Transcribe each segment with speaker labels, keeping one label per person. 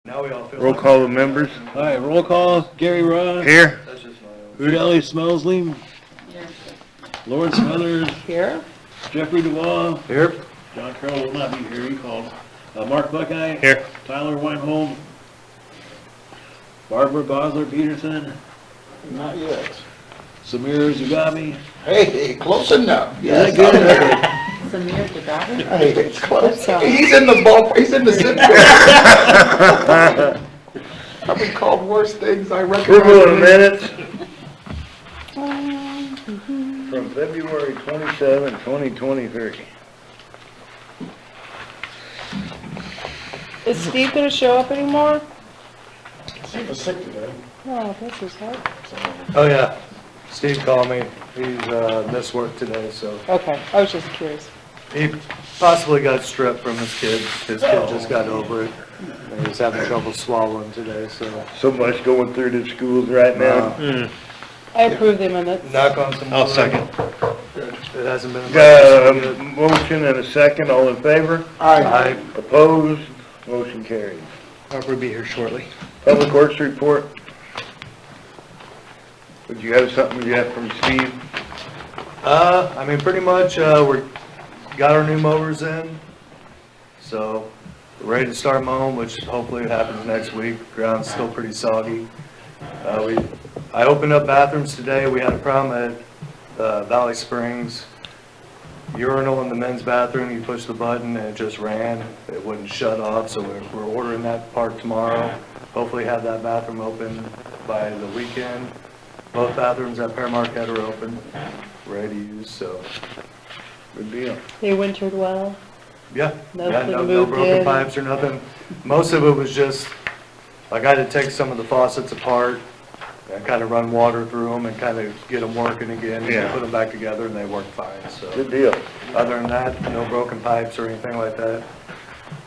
Speaker 1: Now we all feel
Speaker 2: Roll
Speaker 1: like
Speaker 2: call of members.
Speaker 3: All right, roll call. Gary Ross.
Speaker 2: Here.
Speaker 1: that's just my own.
Speaker 3: Rudelli Smelsley. Lawrence Smothers.
Speaker 4: Here?
Speaker 3: Jeffrey Duvall.
Speaker 1: Here.
Speaker 3: John Carroll will not be here. He called. Mark Buckeye.
Speaker 2: Here.
Speaker 3: Tyler Weinholm. Barbara Bosler Peterson.
Speaker 5: Not yet.
Speaker 3: Samir Zugabi.
Speaker 5: Hey, close enough.
Speaker 3: Is that
Speaker 5: Yes,
Speaker 3: good?
Speaker 4: Samir Gaddafi?
Speaker 5: Hey, it's close.
Speaker 4: That's,
Speaker 5: He's in the ball, he's in the zip code. I've been called worse things, I recognize.
Speaker 2: Approval of minutes from February 27, 2023.
Speaker 4: Is Steve gonna show up anymore?
Speaker 5: He was sick today.
Speaker 4: Oh, that's his heart.
Speaker 1: Oh, yeah. Steve called me. He's missed work today, so.
Speaker 4: Okay, I was just curious.
Speaker 1: He possibly got strep from his kid. His kid just got over it. And he's having trouble swallowing today, so.
Speaker 2: So much going through the schools right now.
Speaker 4: I approve the minutes.
Speaker 1: Knock on some.
Speaker 2: I'll second.
Speaker 1: It hasn't been.
Speaker 2: Got a motion and a second, all in favor?
Speaker 1: I
Speaker 2: Opposed? Motion carries.
Speaker 1: will be here shortly.
Speaker 2: Public Works report. Would you have something you have from Steve?
Speaker 1: I mean, pretty much, got our new mowers in, so we're ready to start mowing, which hopefully happens next week. Ground's still pretty soggy. I opened up bathrooms today. We had a problem at Valley Springs. Urinal in the men's bathroom, you push the button and it just ran. It wouldn't shut off, so we're ordering that part tomorrow. Hopefully have that bathroom open by the weekend. Both bathrooms at Pear Marquette are open, ready to use, so.
Speaker 2: Good deal.
Speaker 4: They wintered well.
Speaker 1: Yeah,
Speaker 4: Nothing
Speaker 1: yeah, no
Speaker 4: moved
Speaker 1: broken
Speaker 4: in.
Speaker 1: pipes or nothing. Most of it was just, like I had to take some of the faucets apart and kind of run water through them and kind of get them working again. And
Speaker 2: Yeah.
Speaker 1: put them back together and they worked fine, so.
Speaker 2: Good deal.
Speaker 1: Other than that, no broken pipes or anything like that.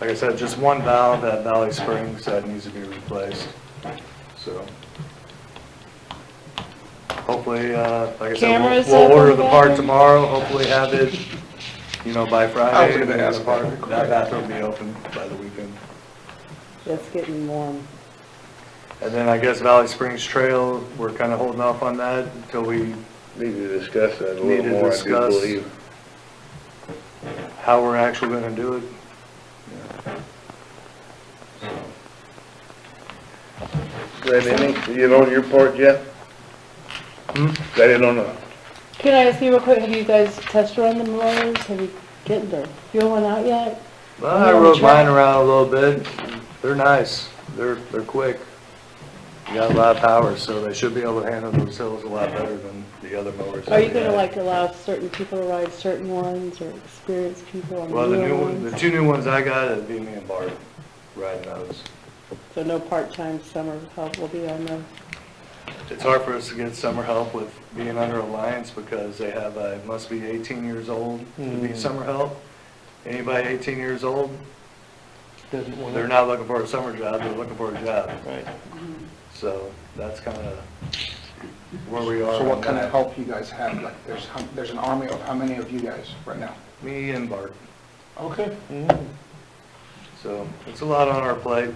Speaker 1: Like I said, just one valve at Valley Springs that needs to be replaced, so. Hopefully, like I said,
Speaker 4: Cameras
Speaker 1: we'll
Speaker 4: up
Speaker 1: order
Speaker 4: on
Speaker 1: the
Speaker 4: the
Speaker 1: part
Speaker 4: bathroom?
Speaker 1: tomorrow, hopefully have it, by Friday.
Speaker 5: I was gonna
Speaker 1: and then
Speaker 5: ask
Speaker 1: the part-
Speaker 5: that.
Speaker 1: That bathroom will be open by the weekend.
Speaker 4: It's getting warm.
Speaker 1: And then I guess Valley Springs Trail, we're kind of holding off on that until we,
Speaker 2: Need to discuss that a
Speaker 1: Need
Speaker 2: little
Speaker 1: to
Speaker 2: more, I do
Speaker 1: discuss.
Speaker 2: believe.
Speaker 1: how we're actually gonna do it.
Speaker 2: Is that any, you know your part, Jeff? Is that it on the,
Speaker 4: Can I ask you real quick, have you guys test run the mowers? Have you getting the fuel one out yet?
Speaker 1: Well, I rode mine around a little bit. They're nice. They're quick. You got a lot of power, so they should be able to handle those hills a lot better than the other mowers.
Speaker 4: Are you gonna like allow certain people to ride certain ones or experienced people on the
Speaker 1: Well, the
Speaker 4: newer
Speaker 1: new one, the
Speaker 4: ones?
Speaker 1: two new ones I got, it'd be me and Bart riding those.
Speaker 4: So no part-time summer help will be on them?
Speaker 1: It's hard for us to get summer help with being under Alliance because they have, must be 18 years old to be summer help. Anybody 18 years old, they're not looking for a summer job, they're looking for a job.
Speaker 3: Right.
Speaker 1: So that's kind of where we are.
Speaker 5: So
Speaker 1: on
Speaker 5: what kind of
Speaker 1: that.
Speaker 5: help you guys have? Like, there's an army of how many of you guys right now?
Speaker 1: Me and Bart.
Speaker 5: Okay.
Speaker 1: So it's a lot on our plate.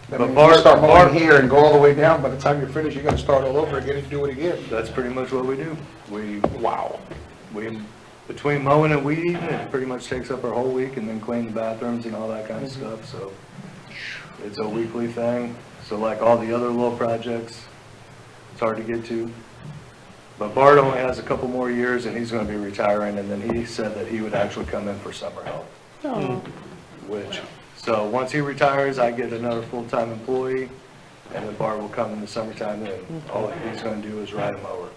Speaker 5: That
Speaker 1: But
Speaker 5: means
Speaker 1: Bart-
Speaker 5: you start
Speaker 1: Bart-
Speaker 5: mowing here and go all the way down, by the time you're finished, you gotta start all over again and do it again.
Speaker 1: That's pretty much what we do.
Speaker 5: Wow.
Speaker 1: Between mowing and weed eating, it pretty much takes up our whole week and then clean the bathrooms and all that kind of stuff, so it's a weekly thing. So like all the other little projects, it's hard to get to. But Bart only has a couple more years and he's gonna be retiring, and then he said that he would actually come in for summer help,
Speaker 4: Oh,
Speaker 1: so once he retires, I get another full-time employee, and then Bart will come in the summertime, and all he's gonna do is ride a mower.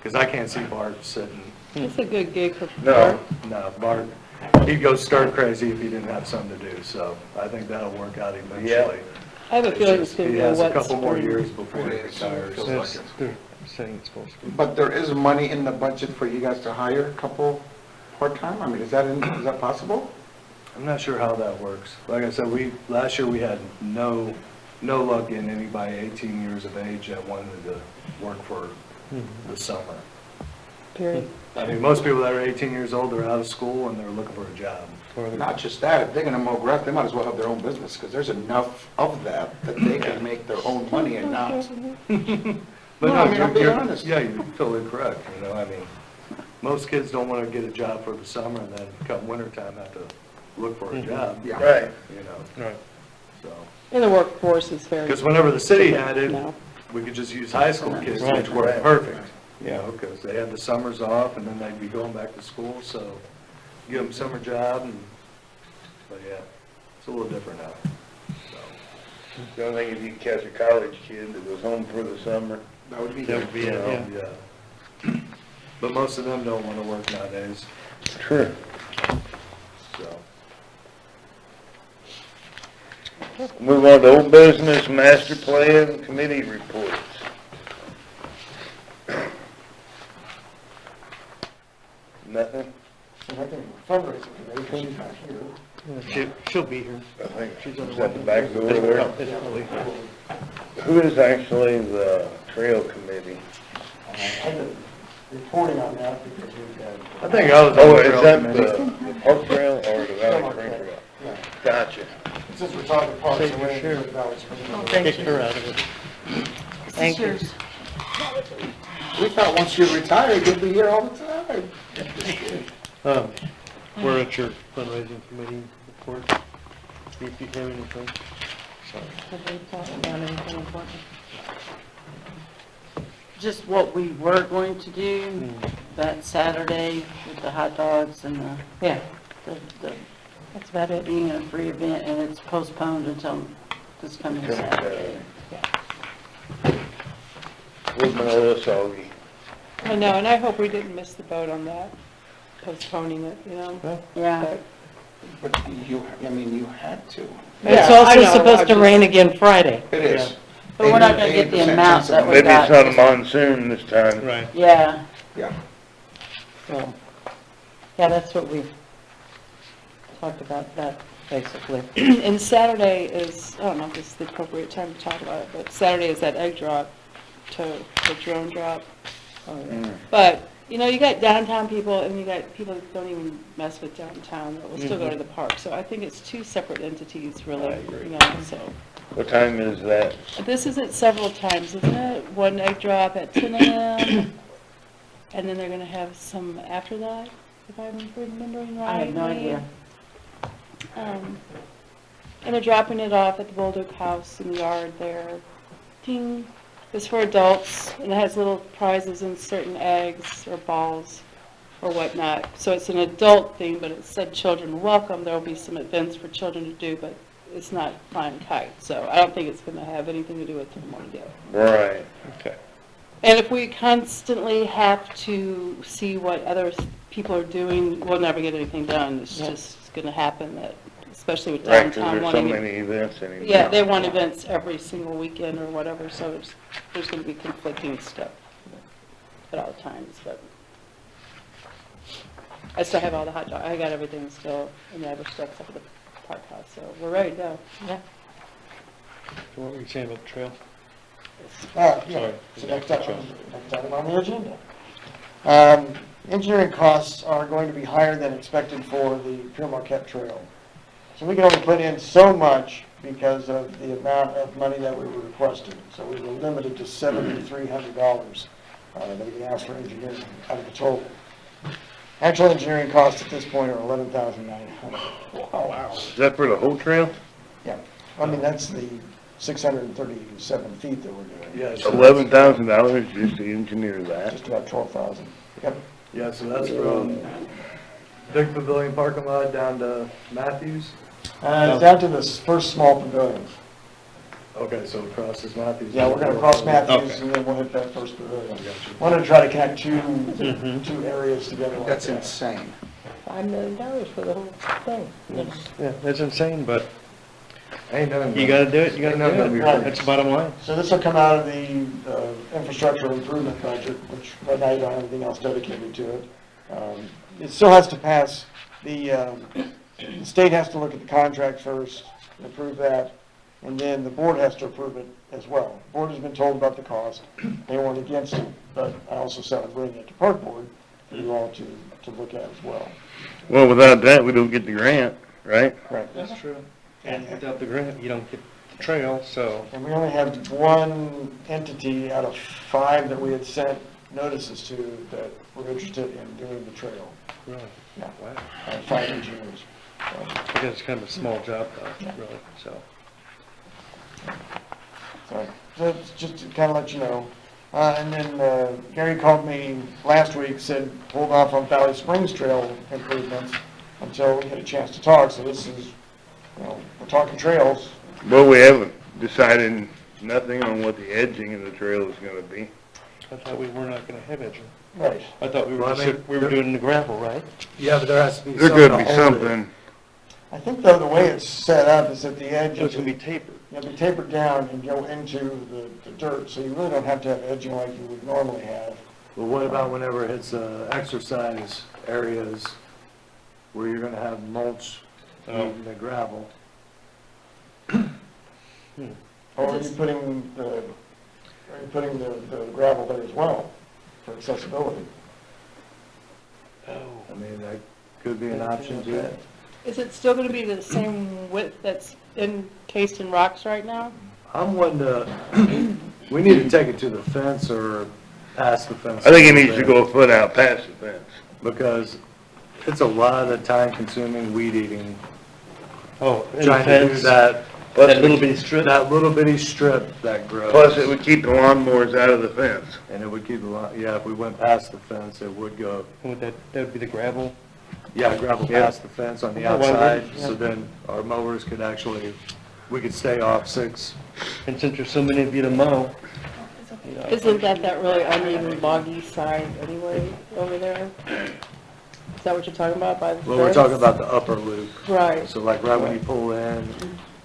Speaker 1: Because I can't see Bart sitting,
Speaker 4: it's a good gig for
Speaker 2: No.
Speaker 4: Bart.
Speaker 1: no, Bart, he'd go stark crazy if he didn't have something to do, so I think that'll work out eventually.
Speaker 4: I have a feeling it's gonna
Speaker 1: He
Speaker 4: be a
Speaker 1: has a
Speaker 4: wet
Speaker 1: couple more
Speaker 4: spring.
Speaker 1: years before he retires.
Speaker 3: They're saying it's supposed to be.
Speaker 5: But there is money in the budget for you guys to hire a couple part-time? I mean, is that possible?
Speaker 1: I'm not sure how that works. Like I said, last year we had no luck getting anybody 18 years of age that wanted to work for the summer.
Speaker 4: period.
Speaker 1: I mean, most people that are 18 years old, they're out of school and they're looking for a job.
Speaker 5: Not just that, if they're gonna mow grass, they might as well have their own business, because there's enough of that they can make their own money and not.
Speaker 1: But
Speaker 5: No,
Speaker 1: no,
Speaker 5: I mean, I'm being
Speaker 1: you're,
Speaker 5: honest.
Speaker 1: yeah, you're totally correct, you know, I mean, most kids don't want to get a job for the summer and then come wintertime have to look for a job,
Speaker 5: Yeah.
Speaker 2: Right.
Speaker 1: you know,
Speaker 3: Right.
Speaker 1: so.
Speaker 4: And the workforce is very.
Speaker 1: Because whenever the city had it,
Speaker 4: No.
Speaker 1: we could just use high school kids,
Speaker 3: Right.
Speaker 1: which worked
Speaker 2: Right.
Speaker 1: perfect. You know, because they had the summers off and then they'd be going back to school, so give them summer job and, but yeah, it's a little different now, so.
Speaker 2: The only thing is you catch a college kid that was home for the summer.
Speaker 5: That would be
Speaker 3: That
Speaker 5: good.
Speaker 3: would be
Speaker 1: You
Speaker 3: it,
Speaker 1: know,
Speaker 3: yeah.
Speaker 1: yeah. But most of them don't want to work nowadays,
Speaker 2: True.
Speaker 1: so.
Speaker 2: Move on to old business, master plan, committee reports. Nothing?
Speaker 5: Fundraising committee, she's not here.
Speaker 3: She'll be here.
Speaker 2: I think
Speaker 3: She's on
Speaker 2: she's
Speaker 3: the
Speaker 2: at the
Speaker 3: way.
Speaker 2: back door there.
Speaker 3: It's early.
Speaker 2: Who is actually the trail committee?
Speaker 5: I've been reporting on that because we've had.
Speaker 1: I think I was on
Speaker 2: Oh,
Speaker 1: the
Speaker 2: is
Speaker 1: trail
Speaker 2: that
Speaker 1: committee.
Speaker 2: the park trail or the Valley Creek Trail?
Speaker 5: Yeah.
Speaker 2: Gotcha.
Speaker 5: Since we're talking parks,
Speaker 3: Thank
Speaker 5: and
Speaker 3: you,
Speaker 5: Rec,
Speaker 3: Sheriff.
Speaker 5: Valley Springs.
Speaker 3: Kicked her out of it.
Speaker 4: Thank you.
Speaker 5: We thought once you retired, you'd be here all the time.
Speaker 3: We're at your fundraising committee report. See if you have anything.
Speaker 4: Have they thought about anything important?
Speaker 6: Just what we were going to do that Saturday with the hot dogs and
Speaker 4: Yeah,
Speaker 6: the
Speaker 4: that's about it.
Speaker 6: being a free event, and it's postponed until this coming Saturday.
Speaker 2: We've been a little soggy.
Speaker 4: I know, and I hope we didn't miss the boat on that, postponing it, you know?
Speaker 6: Yeah.
Speaker 5: But you, I mean, you had to.
Speaker 6: It's
Speaker 4: Yeah, I
Speaker 6: also
Speaker 4: know,
Speaker 6: supposed
Speaker 4: I
Speaker 6: to
Speaker 4: just-
Speaker 6: rain again Friday,
Speaker 5: It is.
Speaker 6: but we're not gonna get the
Speaker 5: 80%
Speaker 6: amount
Speaker 5: chance
Speaker 6: that
Speaker 5: of
Speaker 6: we
Speaker 2: Maybe
Speaker 6: got.
Speaker 2: it's not a monsoon this time.
Speaker 3: Right.
Speaker 6: Yeah,
Speaker 5: Yeah.
Speaker 6: so, yeah, that's what we talked about, that, basically.
Speaker 4: And Saturday is, I don't know if this is the appropriate time to talk about it, but Saturday is that egg drop, the drone drop. But, you know, you got downtown people and you got people that don't even mess with downtown that will still go to the park. So I think it's two separate entities really, you know, so.
Speaker 2: What time is that?
Speaker 4: This is it several times, isn't it? One egg drop at 10 a.m. And then they're going to have some after that, if I'm remembering right.
Speaker 6: I have no idea.
Speaker 4: And they're dropping it off at the Bolduc House in the yard there. Ding. It's for adults, and it has little prizes and certain eggs or balls or whatnot. So it's an adult thing, but it said children welcome. There will be some events for children to do, but it's not flying kites. So I don't think it's going to have anything to do with the Memorial Day.
Speaker 2: Right.
Speaker 3: Okay.
Speaker 4: And if we constantly have to see what other people are doing, we'll never get anything done. It's just going to happen, that, especially with
Speaker 2: Right, 'cause
Speaker 4: downtown
Speaker 2: there's so
Speaker 4: wanting.
Speaker 2: many events anymore.
Speaker 4: Yeah, they want events every single weekend or whatever, so there's going to be conflicting stuff at all times, but I still have all the hot dog, I got everything still, and the other stuff's up at the park house, so we're ready to go.
Speaker 6: Yeah.
Speaker 3: So what were you saying about the trail?
Speaker 7: Yeah,
Speaker 3: Sorry.
Speaker 7: so next item on the agenda. Engineering costs are going to be higher than expected for the Pure Marquette Trail. So we can only put in so much because of the amount of money that we were requested. So we were limited to $7,300 that we can ask for engineering out of the total. Actual engineering costs at this point are $11,900.
Speaker 5: Oh, wow.
Speaker 2: Is that for the whole trail?
Speaker 7: Yeah, I mean, that's the 637 feet that we're doing.
Speaker 1: Yeah, so
Speaker 2: $11,000 just to engineer that.
Speaker 7: Just about 12,000. Yep.
Speaker 1: Yeah, so that's from Big Pavilion parking lot down to Matthews.
Speaker 7: Down to this first small pavilion.
Speaker 1: Okay, so it crosses Matthews.
Speaker 7: Yeah, we're gonna cross Matthews
Speaker 3: Okay.
Speaker 7: and then we'll hit that first pavilion.
Speaker 1: Gotcha.
Speaker 7: Wanted to try to connect two areas together like
Speaker 5: That's
Speaker 7: that.
Speaker 5: insane.
Speaker 6: $5 million for the whole thing.
Speaker 3: Yeah, that's insane, but
Speaker 1: Ain't none.
Speaker 3: you gotta do it, you gotta
Speaker 1: Ain't none
Speaker 3: do
Speaker 1: gonna be
Speaker 3: it.
Speaker 7: free.
Speaker 3: That's the bottom line.
Speaker 7: So this will come out of the infrastructure improvement budget, which right now you don't have anything else dedicated to it. It still has to pass, the state has to look at the contract first and approve that, and then the board has to approve it as well. The board has been told about the cost, they weren't against it, but I also said I'd bring it to park board for you all to look at as well.
Speaker 2: Well, without that, we don't get the grant, right?
Speaker 7: Correct.
Speaker 3: That's true. And without the grant, you don't get the trail, so.
Speaker 7: And we only had one entity out of 5 that we had sent notices to that were interested in doing the trail.
Speaker 3: Really?
Speaker 7: Yeah.
Speaker 3: Wow.
Speaker 7: 5 engineers. So,
Speaker 3: I guess it's kind of a small job though, really, so.
Speaker 7: So that's just to kind of let you know. And then Gary called me last week, said hold off on Valley Springs Trail improvements until we get a chance to talk. So this is, we're talking trails.
Speaker 2: Well, we haven't decided nothing on what the edging of the trail is gonna be.
Speaker 3: I thought we were not gonna have edging.
Speaker 7: Right.
Speaker 3: I thought we were
Speaker 1: Well, I
Speaker 3: just,
Speaker 1: mean,
Speaker 3: we were doing the gravel, right?
Speaker 1: Yeah, but there has to be
Speaker 2: There
Speaker 1: something
Speaker 2: could be
Speaker 1: to hold it.
Speaker 2: something.
Speaker 7: I think though the way it's set up is at the edge.
Speaker 3: So it's gonna be tapered.
Speaker 7: It'll be tapered down and go into the dirt, so you really don't have to have edging like you would normally have.
Speaker 1: But what about whenever it hits exercise areas where you're gonna have mulch in the gravel?
Speaker 7: Or are you putting the gravel there as well for accessibility?
Speaker 3: Oh.
Speaker 1: I mean, that could be an option too.
Speaker 4: Is it still gonna be the same width that's encased in rocks right now?
Speaker 1: I'm one to, we need to take it to the fence or past the fence.
Speaker 2: I think it needs to go a foot out past the fence.
Speaker 1: Because it's a lot of time consuming weed eating,
Speaker 3: Oh, and the
Speaker 1: trying to do
Speaker 3: fence,
Speaker 1: that,
Speaker 3: that little bitty strip.
Speaker 1: that little bitty strip that grows.
Speaker 2: Plus, it would keep the lawnmowers out of the fence.
Speaker 1: And it would keep the lot, yeah, if we went past the fence, it would go,
Speaker 3: Would that would be the gravel?
Speaker 1: yeah, gravel
Speaker 2: Yeah.
Speaker 1: past the fence on the
Speaker 3: Yeah, well,
Speaker 1: outside,
Speaker 3: yeah.
Speaker 1: so then our mowers could actually, we could stay off 6.
Speaker 3: And since there's so many of you to mow, you know.
Speaker 4: Isn't that really uneven boggy side anyway over there? Is that what you're talking about by the fence?
Speaker 1: Well, we're talking about the upper loop.
Speaker 4: Right.
Speaker 1: So like right when you pull in,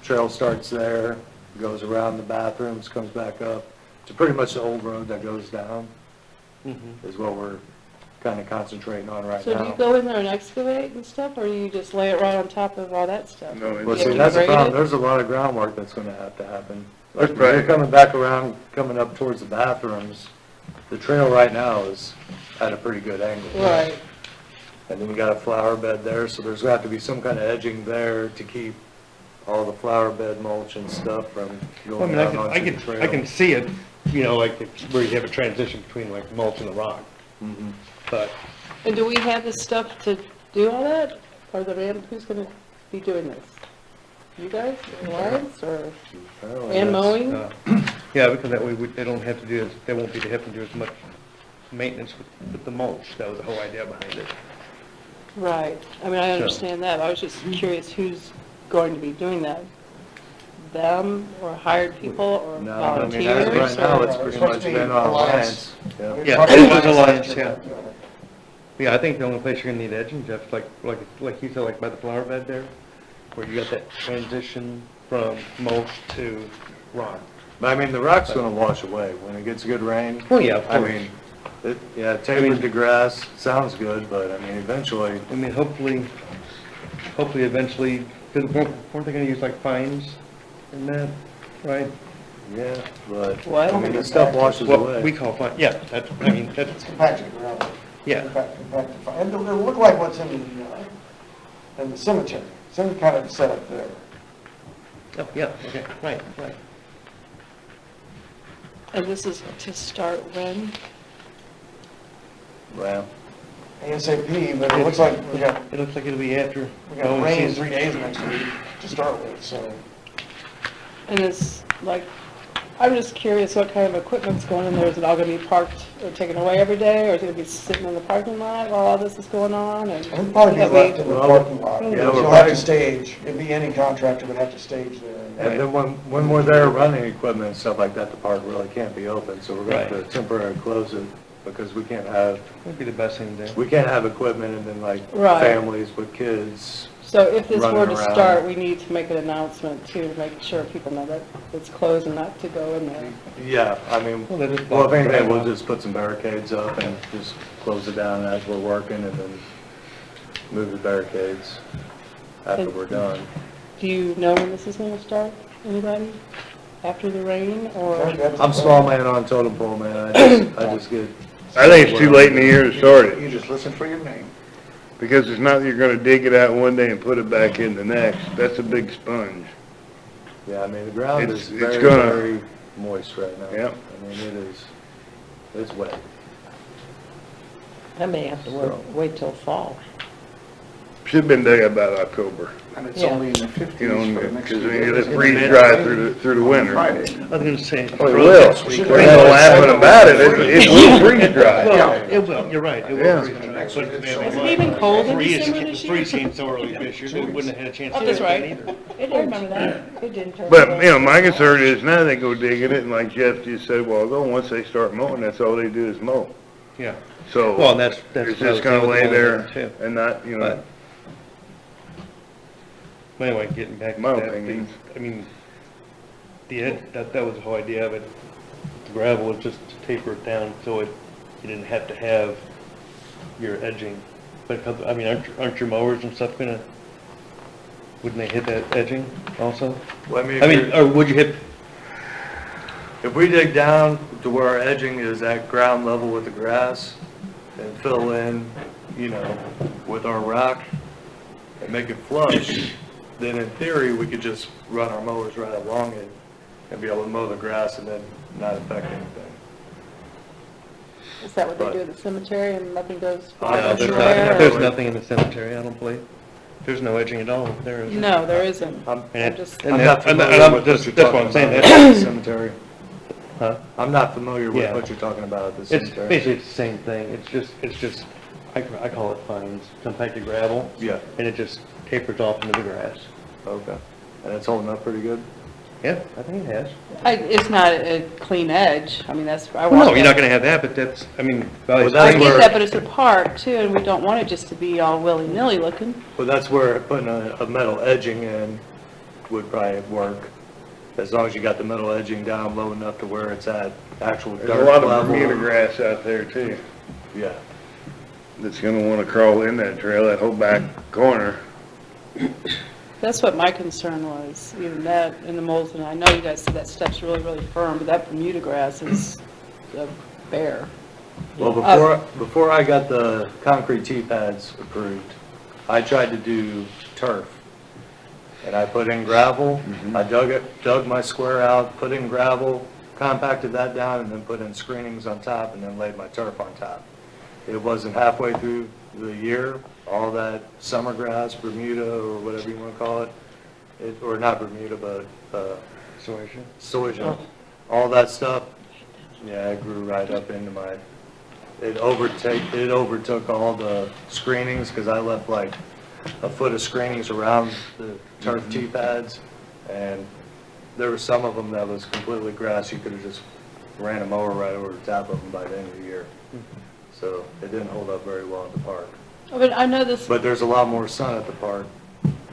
Speaker 1: trail starts there, goes around the bathrooms, comes back up to pretty much the old road that goes down
Speaker 3: Mhm.
Speaker 1: is what we're kind of concentrating on right
Speaker 4: So do you
Speaker 1: now.
Speaker 4: go in there and excavate and stuff, or you just lay it right on top of all that stuff?
Speaker 2: No,
Speaker 1: Well,
Speaker 4: You
Speaker 1: see,
Speaker 4: have
Speaker 1: that's
Speaker 4: to
Speaker 1: the
Speaker 4: grade
Speaker 1: problem.
Speaker 4: it?
Speaker 1: There's a lot of groundwork that's gonna have to happen.
Speaker 2: That's
Speaker 1: Like, when you're
Speaker 2: right.
Speaker 1: coming back around, coming up towards the bathrooms, the trail right now is at a pretty good angle.
Speaker 4: Right.
Speaker 1: And then you got a flower bed there, so there's got to be some kind of edging there to keep all the flower bed mulch and stuff from
Speaker 3: Well, I
Speaker 1: going
Speaker 3: mean,
Speaker 1: out onto the trail.
Speaker 3: I can see it, you know, like it's where you have a transition between like mulch and the rock,
Speaker 1: Mhm.
Speaker 3: but
Speaker 4: And do we have the stuff to do all that? Or who's gonna be doing this? You guys, Alliance, or,
Speaker 1: Apparently
Speaker 4: and
Speaker 1: that's-
Speaker 4: mowing?
Speaker 3: yeah, because that way they don't have to do, they won't be having to do as much maintenance with the mulch. That was the whole idea behind it.
Speaker 4: Right. I mean, I
Speaker 3: So-
Speaker 4: understand that. I was just curious who's going to be doing that? Them, or hired people, or
Speaker 1: No, I mean, as of
Speaker 4: volunteers?
Speaker 1: right now,
Speaker 4: or-
Speaker 1: it's pretty much been on Alliance. Yeah.
Speaker 7: We
Speaker 3: Yeah,
Speaker 7: talked
Speaker 3: it
Speaker 7: about
Speaker 3: was Alliance,
Speaker 7: last
Speaker 3: yeah.
Speaker 7: year.
Speaker 3: Yeah, I think the only place you're gonna need edging, Jeff, like you said, like by the flower bed there, where you got that transition from mulch to rock.
Speaker 1: But I mean, the rock's gonna wash away when it gets good rain.
Speaker 3: Oh, yeah, of
Speaker 1: I
Speaker 3: course.
Speaker 1: mean, yeah, tapered to grass, sounds good, but I mean, eventually,
Speaker 3: I mean, hopefully eventually, because weren't they gonna use like fines in that, right?
Speaker 1: yeah, but,
Speaker 4: What?
Speaker 1: I mean, the stuff washes
Speaker 3: What we
Speaker 1: away.
Speaker 3: call fine, yeah, that's, I mean,
Speaker 7: It's
Speaker 3: that's,
Speaker 7: compacted gravel.
Speaker 3: yeah.
Speaker 7: Compacted fine. And it'll look like what's in the cemetery. Some kind of setup there.
Speaker 3: Oh, yeah, okay, right.
Speaker 4: And this is to start when?
Speaker 1: Well,
Speaker 7: ASAP, but it looks like we got
Speaker 3: It looks like it'll be after.
Speaker 7: rain
Speaker 3: mowing
Speaker 7: in
Speaker 3: season.
Speaker 7: 3 days next week to start with, so.
Speaker 4: And it's like, I'm just curious what kind of equipment's going in there. Is it all gonna be parked or taken away every day, or is it gonna be sitting in the parking lot while all this is going on? And
Speaker 7: It'll probably be
Speaker 4: that
Speaker 7: left in the
Speaker 1: Well,
Speaker 7: parking lot.
Speaker 1: yeah,
Speaker 7: You'll
Speaker 1: we're
Speaker 7: have
Speaker 1: probably-
Speaker 7: to stage, it'd be any contractor would have to stage there.
Speaker 1: and then when we're there running equipment and stuff like that, the park really can't be open, so we're gonna have to
Speaker 3: Right.
Speaker 1: temporarily close it, because we can't have,
Speaker 3: That'd be the best thing to do.
Speaker 1: we can't have equipment and then like
Speaker 4: Right.
Speaker 1: families with kids.
Speaker 4: So if this were
Speaker 1: running
Speaker 4: to
Speaker 1: around.
Speaker 4: start, we need to make an announcement too, to make sure people know that it's closed and not to go in there.
Speaker 1: Yeah, I mean,
Speaker 3: Well, they just
Speaker 1: well, if
Speaker 3: block
Speaker 1: anything,
Speaker 3: the
Speaker 1: we'll
Speaker 3: drive
Speaker 1: just put some barricades up and just close it down as we're working and then move the barricades after we're done.
Speaker 4: Do you know when this is gonna start? Anybody? After the rain, or?
Speaker 1: I'm small man on totem pole, man, I just get
Speaker 2: I think it's too late in the year to start
Speaker 5: You
Speaker 2: it,
Speaker 5: just listen for your name.
Speaker 2: because it's not that you're gonna dig it out one day and put it back in the next. That's a big sponge.
Speaker 1: Yeah, I mean, the ground
Speaker 2: It's-
Speaker 1: is
Speaker 2: it's
Speaker 1: very,
Speaker 2: gonna-
Speaker 1: very moist right now.
Speaker 2: Yep.
Speaker 1: I mean, it's wet.
Speaker 6: I may have to wait till fall.
Speaker 2: Should've been dug about October,
Speaker 5: And it's
Speaker 6: Yeah.
Speaker 5: only in the 50s
Speaker 2: you know,
Speaker 5: for the next
Speaker 2: because
Speaker 5: few
Speaker 2: I mean,
Speaker 5: days.
Speaker 2: it'll freeze dry through the winter.
Speaker 5: Friday.
Speaker 3: I was gonna say.
Speaker 2: Oh, it will. We're not laughing about it. It will freeze dry.
Speaker 3: Well, it will, you're right, it
Speaker 2: Yeah.
Speaker 3: will freeze dry. But,
Speaker 4: Was it even cold in December this year?
Speaker 3: Freeze came so early this year, they wouldn't have had a chance to
Speaker 4: Oh,
Speaker 3: do
Speaker 4: that's
Speaker 3: it
Speaker 4: right.
Speaker 3: either.
Speaker 4: I remember that.
Speaker 6: It didn't turn.
Speaker 2: But, you know, my concern is now they go digging it, and like Jeff just said a while ago, once they start mowing, that's all they do is mow.
Speaker 3: Yeah.
Speaker 2: So.
Speaker 3: Well, and that's
Speaker 2: It's
Speaker 3: what I was
Speaker 2: just gonna
Speaker 3: saying with
Speaker 2: lay
Speaker 3: the
Speaker 2: there
Speaker 3: whole thing, too.
Speaker 2: and not, you know,
Speaker 3: But anyway, getting back to
Speaker 2: My
Speaker 3: that,
Speaker 2: opinion.
Speaker 3: I mean, the edge, that was the whole idea of it. The gravel was just to taper it down so you didn't have to have your edging. But, I mean, aren't your mowers and stuff wouldn't they hit that edging also?
Speaker 1: Well, I mean,
Speaker 3: I mean, or would you hit,
Speaker 1: if we dig down to where our edging is at ground level with the grass and fill in, you know, with our rock and make it flush, then in theory, we could just run our mowers right along it and be able to mow the grass and then not affect anything.
Speaker 4: Is that what they do at the cemetery and nothing goes
Speaker 1: No,
Speaker 3: there's
Speaker 4: anywhere?
Speaker 3: not- there's nothing in the cemetery, I don't believe. There's no edging at all there, is there?
Speaker 4: No, there isn't.
Speaker 1: I'm
Speaker 3: And
Speaker 4: just-
Speaker 3: and
Speaker 1: I'm
Speaker 3: that-
Speaker 1: not
Speaker 3: and
Speaker 1: familiar
Speaker 3: I'm
Speaker 1: with
Speaker 3: just-
Speaker 1: what you're
Speaker 3: that's what I'm
Speaker 1: talking
Speaker 3: saying,
Speaker 1: about
Speaker 3: that's-
Speaker 1: at the cemetery.
Speaker 3: Huh?
Speaker 1: I'm not familiar with
Speaker 3: Yeah.
Speaker 1: what you're talking about at the
Speaker 3: It's
Speaker 1: cemetery.
Speaker 3: basically the same thing, it's just, I call it fines, compacted gravel.
Speaker 1: Yeah,
Speaker 3: And it just tapers off into the grass.
Speaker 1: okay. And it's holding up pretty good?
Speaker 3: Yeah, I think it has.
Speaker 4: It's not a clean edge. I mean, I
Speaker 3: Well,
Speaker 4: want
Speaker 3: no, you're not
Speaker 4: that.
Speaker 3: gonna have that, but that's, I mean,
Speaker 1: Well,
Speaker 3: Valley
Speaker 1: that's
Speaker 4: I
Speaker 3: Springs,
Speaker 4: get
Speaker 1: where-
Speaker 4: that, but it's a park too, and we don't want it just to be all willy-nilly looking.
Speaker 1: Well, that's where putting a metal edging in would probably work. As long as you got the metal edging down low enough to where it's at actual
Speaker 2: there's
Speaker 1: dirt
Speaker 2: a lot of
Speaker 1: level.
Speaker 2: Bermuda grass out there too,
Speaker 1: Yeah,
Speaker 2: that's gonna wanna crawl in that trail, that whole back corner.
Speaker 4: That's what my concern was, even that and the molds, and I know you guys said that stuff's really, really firm, but that Bermuda grass is bare.
Speaker 1: well, before I got the concrete T-pads approved, I tried to do turf. And I put in gravel, I dug my square out, put in gravel, compacted that down, and then put in screenings on top, and then laid my turf on top. It wasn't halfway through the year, all that summer grass, Bermuda, or whatever you wanna call it, or not Bermuda, but, soja, all that stuff, yeah, it grew right up into it overtook all the screenings, cause I left like a foot of screenings around the turf T-pads, and there were some of them that was completely grass, you could've just ran a mower right over the top of them by the end of the year. So it didn't hold up very well at the park.
Speaker 4: But I know this,
Speaker 1: But there's a lot more sun at the park,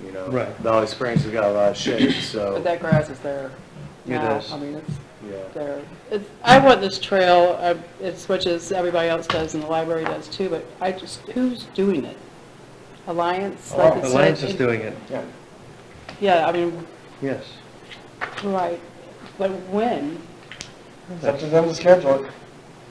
Speaker 1: you know.
Speaker 3: Right.
Speaker 1: Valley Springs has got a lot of shade, so,
Speaker 4: but that grass is there
Speaker 3: It
Speaker 4: now.
Speaker 3: is.
Speaker 4: I mean, it's
Speaker 1: yeah.
Speaker 4: there. I want this trail, as much as everybody else does and the library does too, but who's doing it? Alliance, like it said?
Speaker 3: Alliance is doing it,
Speaker 5: Yeah.
Speaker 4: Yeah, I mean,
Speaker 3: yes.
Speaker 4: right, but when?
Speaker 7: It's up to them to schedule it.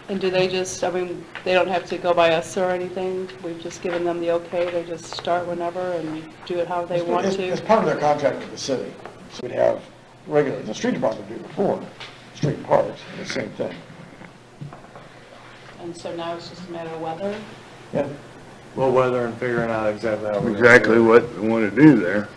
Speaker 4: And do they just, I mean, they don't have to go by us or anything? We've just given them the okay, they just start whenever and do it how they want
Speaker 7: It's
Speaker 4: to?
Speaker 7: part of their contract with the city. So we'd have regular, the street department would do before, street and parks, the same thing.
Speaker 4: And so now it's just a matter of weather?
Speaker 7: Yeah.
Speaker 1: Well, weather and figuring out exactly how we're gonna
Speaker 2: Exactly
Speaker 1: do it.
Speaker 2: what we wanna do there.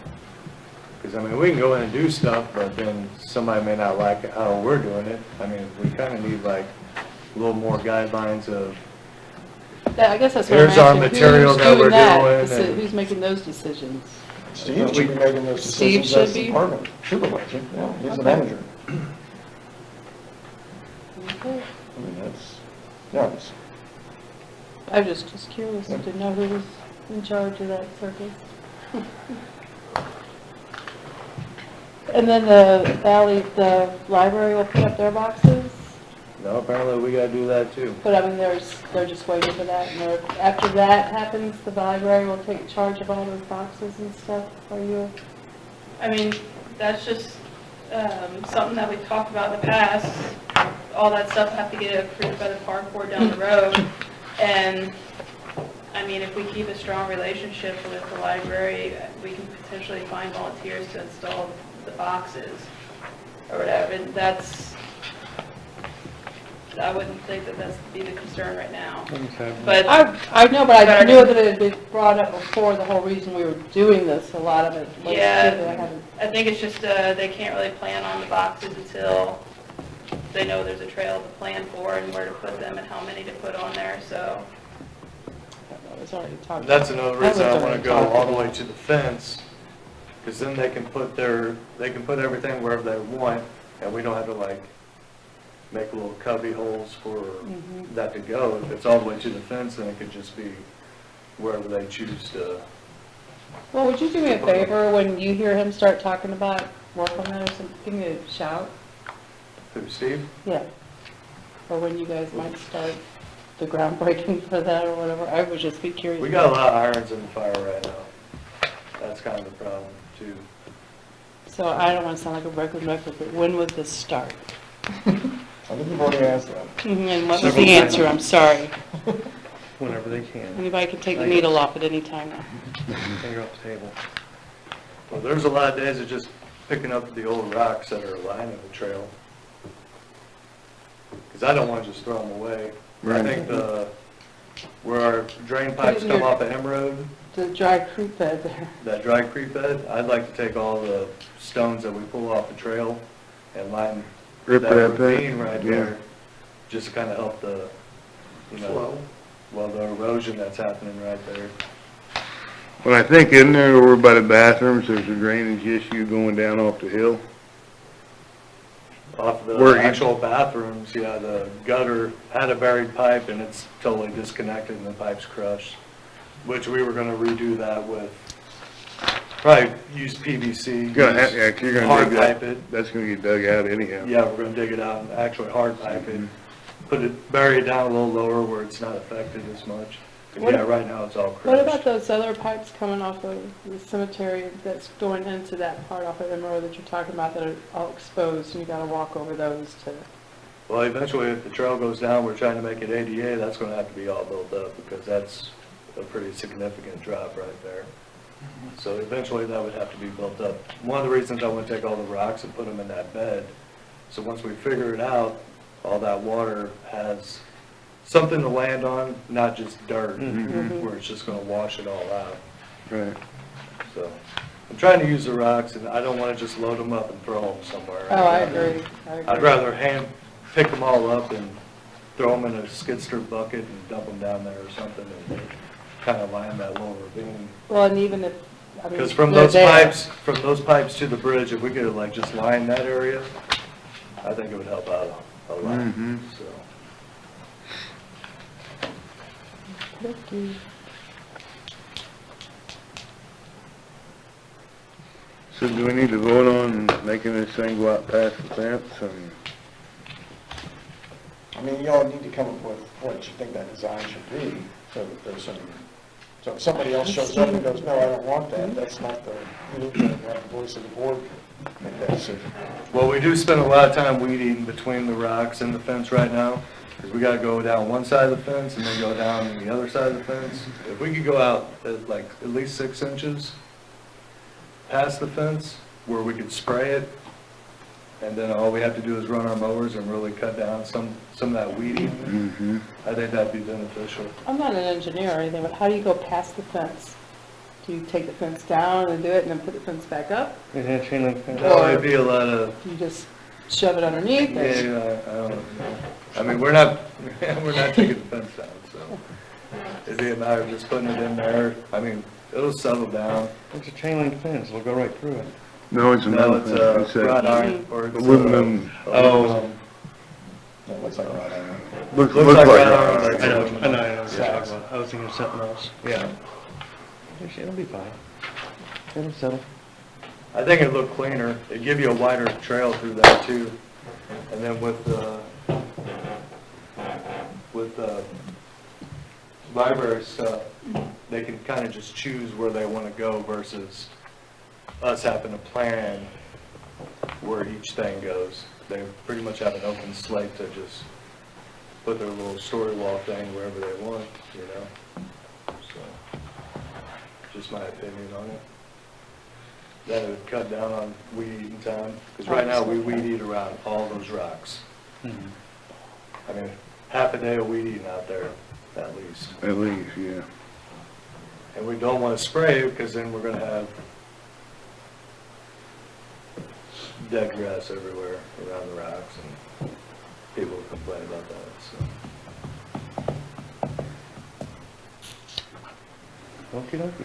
Speaker 1: Because, I mean, we can go in and do stuff, but then somebody may not like how we're doing it. I mean, we kind of need like a little more guidelines of,
Speaker 4: I guess that's what I'm
Speaker 1: Here's our
Speaker 4: asking.
Speaker 1: material
Speaker 4: Who's
Speaker 1: that we're
Speaker 4: doing that?
Speaker 1: doing and-
Speaker 4: Who's making those decisions?
Speaker 7: Steve should be making those
Speaker 4: Steve
Speaker 7: decisions
Speaker 4: should
Speaker 7: as the
Speaker 4: be?
Speaker 7: department supervisor. Yeah, he's the
Speaker 4: Okay.
Speaker 7: manager.
Speaker 4: Okay.
Speaker 7: I mean, that's, yeah, it's,
Speaker 4: I was just curious, I didn't know who was in charge of that circus. And then the library will put up their boxes?
Speaker 1: no, apparently we gotta do that too.
Speaker 4: But I mean, they're just waiting for that, and after that happens, the library will take charge of all those boxes and stuff, are you?
Speaker 8: I mean, that's just something that we've talked about in the past.
Speaker 4: all that stuff have to get approved by the park board down the road. And, I mean, if we keep a strong relationship with the library, we can potentially find volunteers to install the boxes or whatever. And that's, I wouldn't think that that's be the concern right now. But
Speaker 6: I know, but I knew that it had been brought up before, the whole reason we were doing this, a lot of it. was
Speaker 4: Yeah.
Speaker 6: that I haven't-
Speaker 4: I think it's just, they can't really plan on the boxes until they know there's a trail to plan for and where to put them and how many to put on there, so.
Speaker 6: It was already talked
Speaker 1: And that's another reason I
Speaker 6: That was
Speaker 1: wanna
Speaker 6: already
Speaker 1: go
Speaker 6: talked
Speaker 1: all the way to the fence, because then they can put everything wherever they want, and we don't have to like make little cubby holes for that to go. If it's all the way to the fence, then it could just be wherever they choose to.
Speaker 6: Well, would you do me a favor, when you hear him start talking about work on that or something, give me a shout?
Speaker 1: Who, Steve?
Speaker 6: Yeah. Or when you guys might start the groundbreaking for that or whatever. I would just be curious.
Speaker 1: We got a lot of irons in the fire right now. That's kind of the problem, too.
Speaker 6: So I don't want to sound like a broken record, but when would this start?
Speaker 7: I think you've already asked that.
Speaker 6: And what was
Speaker 3: Several
Speaker 6: the
Speaker 3: times.
Speaker 6: answer? I'm sorry.
Speaker 3: Whenever they can.
Speaker 6: Anybody can take the needle off at any time now.
Speaker 3: Finger off the table.
Speaker 1: Well, there's a lot of days of just picking up the old rocks that are lining the trail. Because I don't want to just throw them away. I
Speaker 2: Right.
Speaker 1: think where our drain pipes
Speaker 6: in
Speaker 1: come
Speaker 6: your-
Speaker 1: off of M Road,
Speaker 6: The dry creek bed there.
Speaker 1: that dry creek bed, I'd like to take all the stones that we pull off the trail and line
Speaker 2: Rip
Speaker 1: that
Speaker 2: that thing,
Speaker 1: ravine right
Speaker 2: yeah.
Speaker 1: there, just to kind of help the, you know,
Speaker 7: Flow.
Speaker 1: well, the erosion that's happening right there.
Speaker 2: Well, I think in there over by the bathrooms, there's a drainage issue going down off the hill.
Speaker 1: Off the
Speaker 2: Where you-
Speaker 1: actual bathrooms, yeah, the gutter had a buried pipe and it's totally disconnected and the pipe's crushed, which we were gonna redo that with, probably use PVC.
Speaker 2: You're gonna have, yeah, 'cause you're gonna
Speaker 1: Hard
Speaker 2: dig
Speaker 1: pipe
Speaker 2: that,
Speaker 1: it.
Speaker 2: that's gonna get dug out anyhow.
Speaker 1: Yeah, we're gonna dig it out and actually hard pipe it, bury it down a little lower where it's not affected as much. But
Speaker 6: What-
Speaker 1: yeah, right now it's all crushed.
Speaker 6: What about those other pipes coming off of the cemetery that's going into that part off of the road that you're talking about that are all exposed and you gotta walk over those to?
Speaker 1: Well, eventually, if the trail goes down, we're trying to make it ADA, that's gonna have to be all built up, because that's a pretty significant drop right there. So eventually, that would have to be built up. One of the reasons I wanna take all the rocks and put them in that bed, so once we figure it out, all that water has something to land on, not just dirt, where it's just gonna wash it all out.
Speaker 2: Right.
Speaker 1: So, I'm trying to use the rocks, and I don't wanna just load them up and throw them somewhere.
Speaker 6: Oh, I agree.
Speaker 1: I'd rather pick them all up and throw them in a skid steer bucket and dump them down there or something and kind of line that little ravine.
Speaker 6: Well, and even if, I mean.
Speaker 1: Because from
Speaker 6: they're
Speaker 1: those
Speaker 6: there.
Speaker 1: pipes to the bridge, if we could like just line that area, I think it would help out a lot,
Speaker 2: Mhm.
Speaker 1: so.
Speaker 2: So do we need to vote on making this thing go out past the fence and?
Speaker 7: I mean, y'all need to come up with what you think that design should be, so that there's some, so if somebody else shows up and goes, no, I don't want that, that's not the, you need to have the voice of the board make that decision.
Speaker 1: Well, we do spend a lot of time weed eating between the rocks and the fence right now, because we gotta go down one side of the fence and then go down the other side of the fence. If we could go out at least 6 inches past the fence, where we could spray it, and then all we have to do is run our mowers and really cut down some of that weeding,
Speaker 2: Mm-hmm.
Speaker 1: I think that'd be beneficial.
Speaker 6: I'm not an engineer or anything, but how do you go past the fence? Do you take the fence down and do it and then put the fence back up?
Speaker 3: Is that chain link fence?
Speaker 1: No, it'd be a lot of,
Speaker 6: Do you just shove it underneath?
Speaker 1: yeah,
Speaker 6: or-
Speaker 1: I don't know. I mean, we're not taking the fence down, so it'd be a matter of just putting it in there. I mean, it'll settle down.
Speaker 3: It's a chain link fence, it'll go right through it.
Speaker 2: No, it's a
Speaker 1: No,
Speaker 2: metal
Speaker 1: it's
Speaker 2: fence. It's
Speaker 1: wrought
Speaker 2: a
Speaker 1: iron, or it's
Speaker 2: aluminum.
Speaker 1: Oh,
Speaker 7: That looks like a lot of.
Speaker 2: Looks
Speaker 1: looks
Speaker 2: like
Speaker 1: like
Speaker 2: wrought
Speaker 1: iron,
Speaker 2: iron.
Speaker 1: like
Speaker 3: I know,
Speaker 1: aluminum.
Speaker 3: I know, I know what you're
Speaker 1: Yeah.
Speaker 3: talking about. I was thinking of something else.
Speaker 1: Yeah.
Speaker 3: It'll be fine. It'll settle.
Speaker 1: I think it'd look cleaner. It'd give you a wider trail through that too. And then with library stuff, they can kind of just choose where they want to go versus us having to plan where each thing goes. they pretty much have an open slate to just put their little story wall thing wherever they want, you know? So, just my opinion on it. That would cut down on weed eating time, because right now we weed eat around all those rocks. I mean, half a day of weed eating out there, at least.
Speaker 2: At least, yeah.
Speaker 1: And we don't want to spray, because then we're gonna have dead grass everywhere around the rocks, and people will complain about that, so.
Speaker 3: Okey dokey.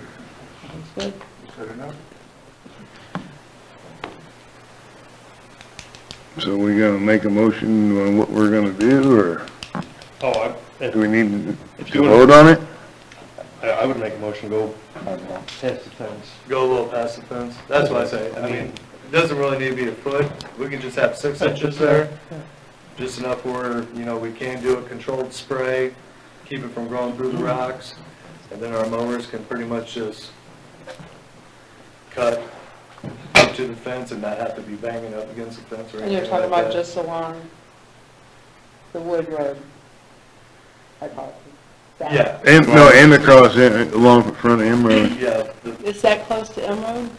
Speaker 3: Sounds good.
Speaker 5: Good enough.
Speaker 2: So we gonna make a motion on what we're gonna do, or
Speaker 3: Oh,
Speaker 2: do we need
Speaker 3: If
Speaker 2: to
Speaker 3: you wanna-
Speaker 2: vote on it?
Speaker 3: I would make a motion to go past the fence.
Speaker 1: Go a little past the fence, that's what I say, I mean, it doesn't really need to be a foot, we can just have 6 inches there, just enough where, you know, we can do a controlled spray, keep it from growing through the rocks, and then our mowers can pretty much just cut up to the fence and not have to be banging up against the fence or
Speaker 6: And you're
Speaker 1: anything
Speaker 6: talking
Speaker 1: like
Speaker 6: about
Speaker 1: that.
Speaker 6: just along the wood road? I call it. That.
Speaker 1: Yeah.
Speaker 2: And, no, and across, along the front of Emerald.
Speaker 1: Yeah,
Speaker 4: Is that close to Emerald?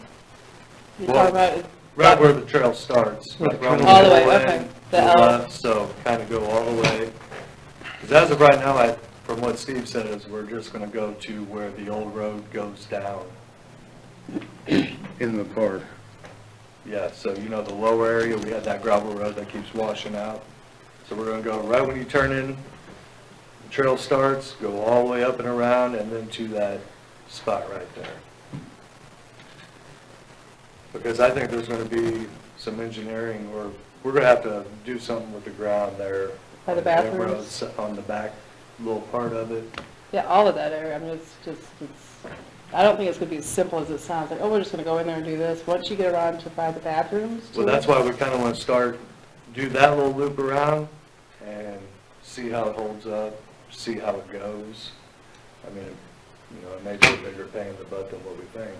Speaker 4: You're
Speaker 1: Well,
Speaker 4: talking about,
Speaker 1: right where the trail starts.
Speaker 3: Where the
Speaker 1: like around
Speaker 3: trail-
Speaker 4: All the way,
Speaker 1: middle
Speaker 4: okay.
Speaker 1: end,
Speaker 4: The
Speaker 1: to
Speaker 4: L.
Speaker 1: left, so kind of go all the way. Because as of right now, from what Steve said, is we're just going to go to where the old road goes down.
Speaker 2: In the park.
Speaker 1: Yeah, so you know the lower area, we had that gravel road that keeps washing out. So we're going to go right when you turn in, the trail starts, go all the way up and around, and then to that spot right there. Because I think there's going to be some engineering, or we're going to have to do something with the ground there.
Speaker 4: By the
Speaker 1: on
Speaker 4: bathrooms?
Speaker 1: roads, on the back little part of it.
Speaker 4: yeah, all of that area, I mean, I don't think it's gonna be as simple as it sounds, like, oh, we're just gonna go in there and do this. Once you get around to by the bathrooms.
Speaker 1: Well,
Speaker 4: to
Speaker 1: that's
Speaker 4: it-
Speaker 1: why we kind of want to start, do that little loop around and see how it holds up, see how it goes. I mean, you know, it may be a bigger pain in the butt than what we think.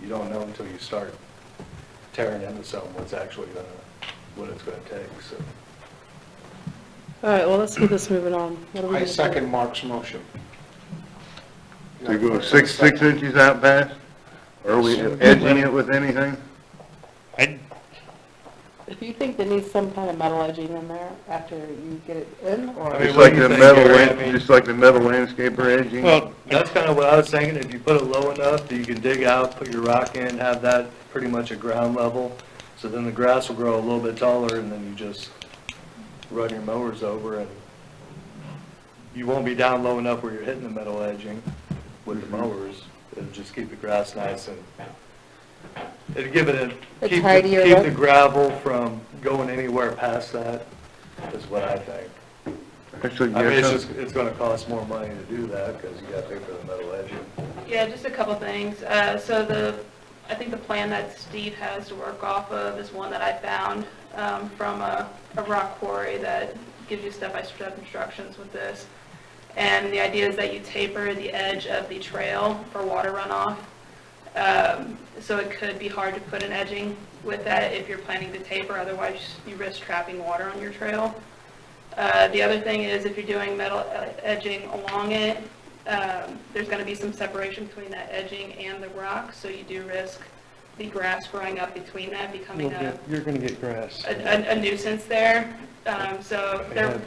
Speaker 1: You don't know until you start tearing into something what it's gonna take, so.
Speaker 4: All right, well, let's get this moving on. What are we
Speaker 5: I
Speaker 4: gonna do?
Speaker 5: second Mark's motion.
Speaker 2: To go 6 inches out past? Or are we edging it with anything?
Speaker 4: If you think there needs some kind of metal edging in there after you get it in,
Speaker 1: I mean,
Speaker 2: Just
Speaker 1: what
Speaker 2: like
Speaker 1: do you
Speaker 2: the
Speaker 1: think,
Speaker 2: metal,
Speaker 1: Gary? I mean,
Speaker 2: just like the metal landscaper edging?
Speaker 3: Well,
Speaker 1: that's kind of what I was thinking, if you put it low enough that you can dig out, put your rock in, have that pretty much at ground level, so then the grass will grow a little bit taller, and then you just run your mowers over, and you won't be down low enough where you're hitting the metal edging with the mowers. It'll just keep the grass nice, and it'll give it
Speaker 4: A
Speaker 1: keep
Speaker 4: tidier
Speaker 1: keep
Speaker 4: look?
Speaker 1: the gravel from going anywhere past that, is what I think.
Speaker 2: Actually,
Speaker 1: I mean, it's
Speaker 2: yes,
Speaker 1: just, it's gonna cost more money to do that, because you gotta pay for the metal edging.
Speaker 8: Yeah, just a couple things. I think the plan that Steve has to work off of is one that I found from a rock quarry that gives you step-by-step instructions with this. And the idea is that you taper the edge of the trail for water runoff. So it could be hard to put an edging with that if you're planning to taper, otherwise you risk trapping water on your trail. The other thing is if you're doing metal edging along it, there's going to be some separation between that edging and the rock, so you do risk the grass growing up between that, becoming
Speaker 3: you're gonna get grass.
Speaker 8: a nuisance there. So there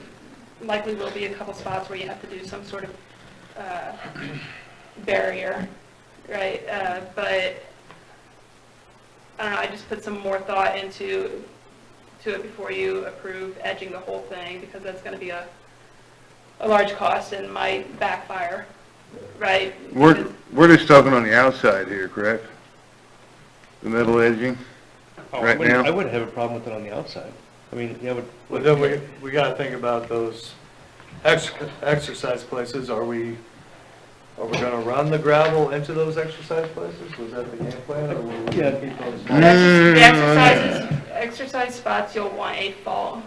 Speaker 8: likely will be a couple spots where you have to do some sort of barrier, right? But I don't know, I just put some more thought into it before you approve edging the whole thing, because that's going to be a large cost and might backfire, right?
Speaker 2: we're just talking on the outside here, correct? The metal edging?
Speaker 3: Oh,
Speaker 2: Right now?
Speaker 3: I wouldn't have a problem with it on the outside. I mean, yeah,
Speaker 1: But then we gotta think about those exercise places. Are we gonna run the gravel into those exercise places? Was that the game plan, or will we
Speaker 3: Yeah.
Speaker 1: keep those?
Speaker 8: The exercise spots, you'll want a fall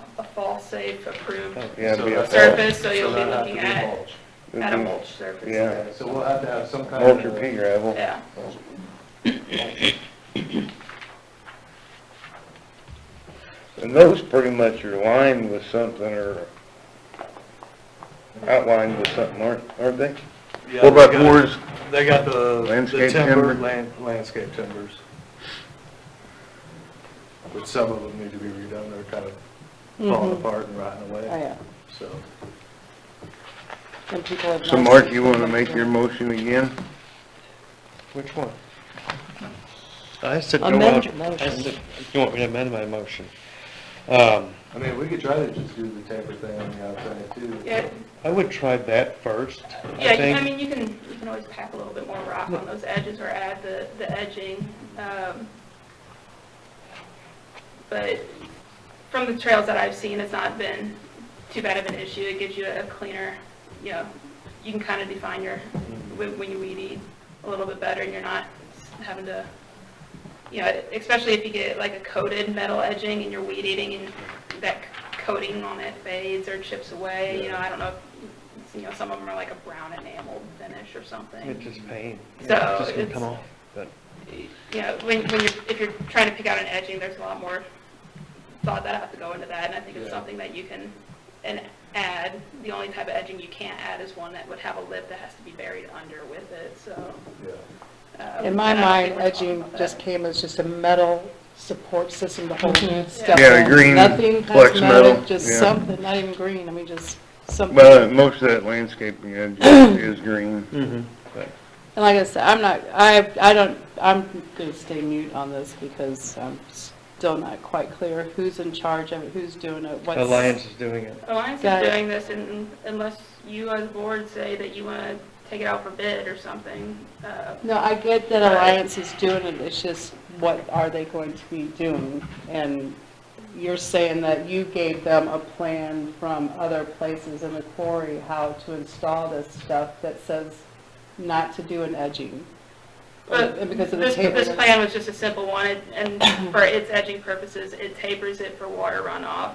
Speaker 8: safe approved
Speaker 2: Yeah, it'd be a
Speaker 8: surface, so you'll be
Speaker 1: that'll have to
Speaker 8: looking
Speaker 1: be
Speaker 8: at
Speaker 1: mulch.
Speaker 8: a mulch surface.
Speaker 2: Yeah,
Speaker 1: Okay, so we'll have to have some kind
Speaker 2: mulch or
Speaker 1: of,
Speaker 2: pea gravel.
Speaker 8: Yeah.
Speaker 2: And those pretty much are lined with something or outlined with something, aren't they?
Speaker 1: Yeah,
Speaker 2: What about
Speaker 1: they got-
Speaker 2: yours?
Speaker 1: They got the
Speaker 2: Landscape
Speaker 1: timber,
Speaker 2: timber?
Speaker 1: landscape timbers. But some of them need to be redone, they're kind of falling
Speaker 6: Mhm.
Speaker 1: apart and rotting
Speaker 6: Oh,
Speaker 1: away,
Speaker 6: yeah.
Speaker 1: so.
Speaker 6: And people have.
Speaker 2: So
Speaker 6: not
Speaker 2: Mark,
Speaker 6: seen
Speaker 2: you wanna
Speaker 6: them.
Speaker 2: make your motion again?
Speaker 3: Which one? I said go
Speaker 6: Amend
Speaker 3: out,
Speaker 6: your
Speaker 3: I
Speaker 6: motion.
Speaker 3: said, you want me to amend my motion?
Speaker 1: I mean, we could try to just do the taper thing on the outside too.
Speaker 8: Yeah,
Speaker 3: I would try that first,
Speaker 8: yeah,
Speaker 3: I think.
Speaker 8: I mean, you can always pack a little bit more rock on those edges or add the edging. But from the trails that I've seen, it's not been too bad of an issue. It gives you a cleaner, you know, you can kind of define your, when you weed eat a little bit better and you're not having to, you know, especially if you get like a coated metal edging and you're weed eating and that coating on it fades or chips away, you know, I don't know, if, you know, some of them are like a brown enameled finish or something.
Speaker 3: It's just pain.
Speaker 8: So
Speaker 3: It's just gonna
Speaker 8: it's-
Speaker 3: come off, but.
Speaker 8: You know, when you're, if you're trying to pick out an edging, there's a lot more thought that have to go into that, and I think it's
Speaker 1: Yeah.
Speaker 8: something that you can, and add. The only type of edging you can't add is one that would have a lip that has to be buried under with it, so.
Speaker 1: Yeah.
Speaker 6: In my
Speaker 8: and I don't think
Speaker 6: mind,
Speaker 8: we're talking
Speaker 6: edging
Speaker 8: about
Speaker 6: just
Speaker 8: that.
Speaker 6: came as just a metal support system to hold
Speaker 8: Yeah.
Speaker 6: stuff
Speaker 2: Yeah,
Speaker 6: in.
Speaker 2: green
Speaker 6: Nothing
Speaker 2: flex metal,
Speaker 6: cosmetic, just
Speaker 2: yeah.
Speaker 6: something, not even green, I mean, just something.
Speaker 2: Well, most of that landscaping edge is green.
Speaker 3: But
Speaker 6: And like I said, I'm not, I'm gonna stay mute on this because I'm still not quite clear who's in charge of it, who's doing it, what's.
Speaker 3: Alliance is doing it.
Speaker 8: Alliance
Speaker 6: Got
Speaker 8: is
Speaker 6: it.
Speaker 8: doing this, and unless you as a board say that you want to take it out for bid or something.
Speaker 6: No, I get that Alliance is doing it, it's just what are they going to be doing? And you're saying that you gave them a plan from other places in the quarry how to install this stuff that says not to do an edging.
Speaker 8: But
Speaker 6: And because of the
Speaker 8: this
Speaker 6: taper.
Speaker 8: plan was just a simple one, and for its edging purposes, it tapers it for water runoff.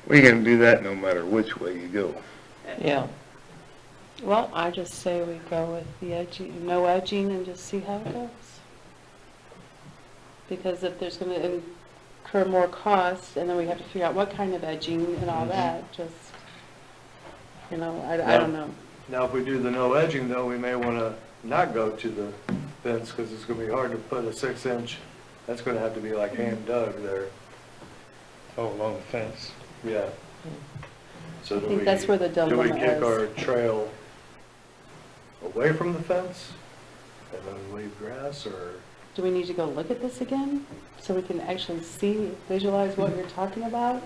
Speaker 2: We can do that no matter which way you go.
Speaker 4: Yeah. Well, I just say we go with the edging, no edging, and just see how it goes. Because if there's gonna incur more costs, and then we have to figure out what kind of edging and all that, just, you know, I don't know.
Speaker 1: Now, if we do the no edging though, we may want to not go to the fence because it's going to be hard to put a 6-inch. That's going to have to be like hand dug there.
Speaker 3: Oh, along the fence.
Speaker 1: Yeah. So
Speaker 6: I
Speaker 1: do
Speaker 6: think
Speaker 1: we,
Speaker 6: that's where the
Speaker 1: do we
Speaker 6: dilemma
Speaker 1: kick
Speaker 6: is.
Speaker 1: our trail away from the fence and then we leave grass, or?
Speaker 6: Do we need to go look at this again so we can actually see, visualize what you're talking about?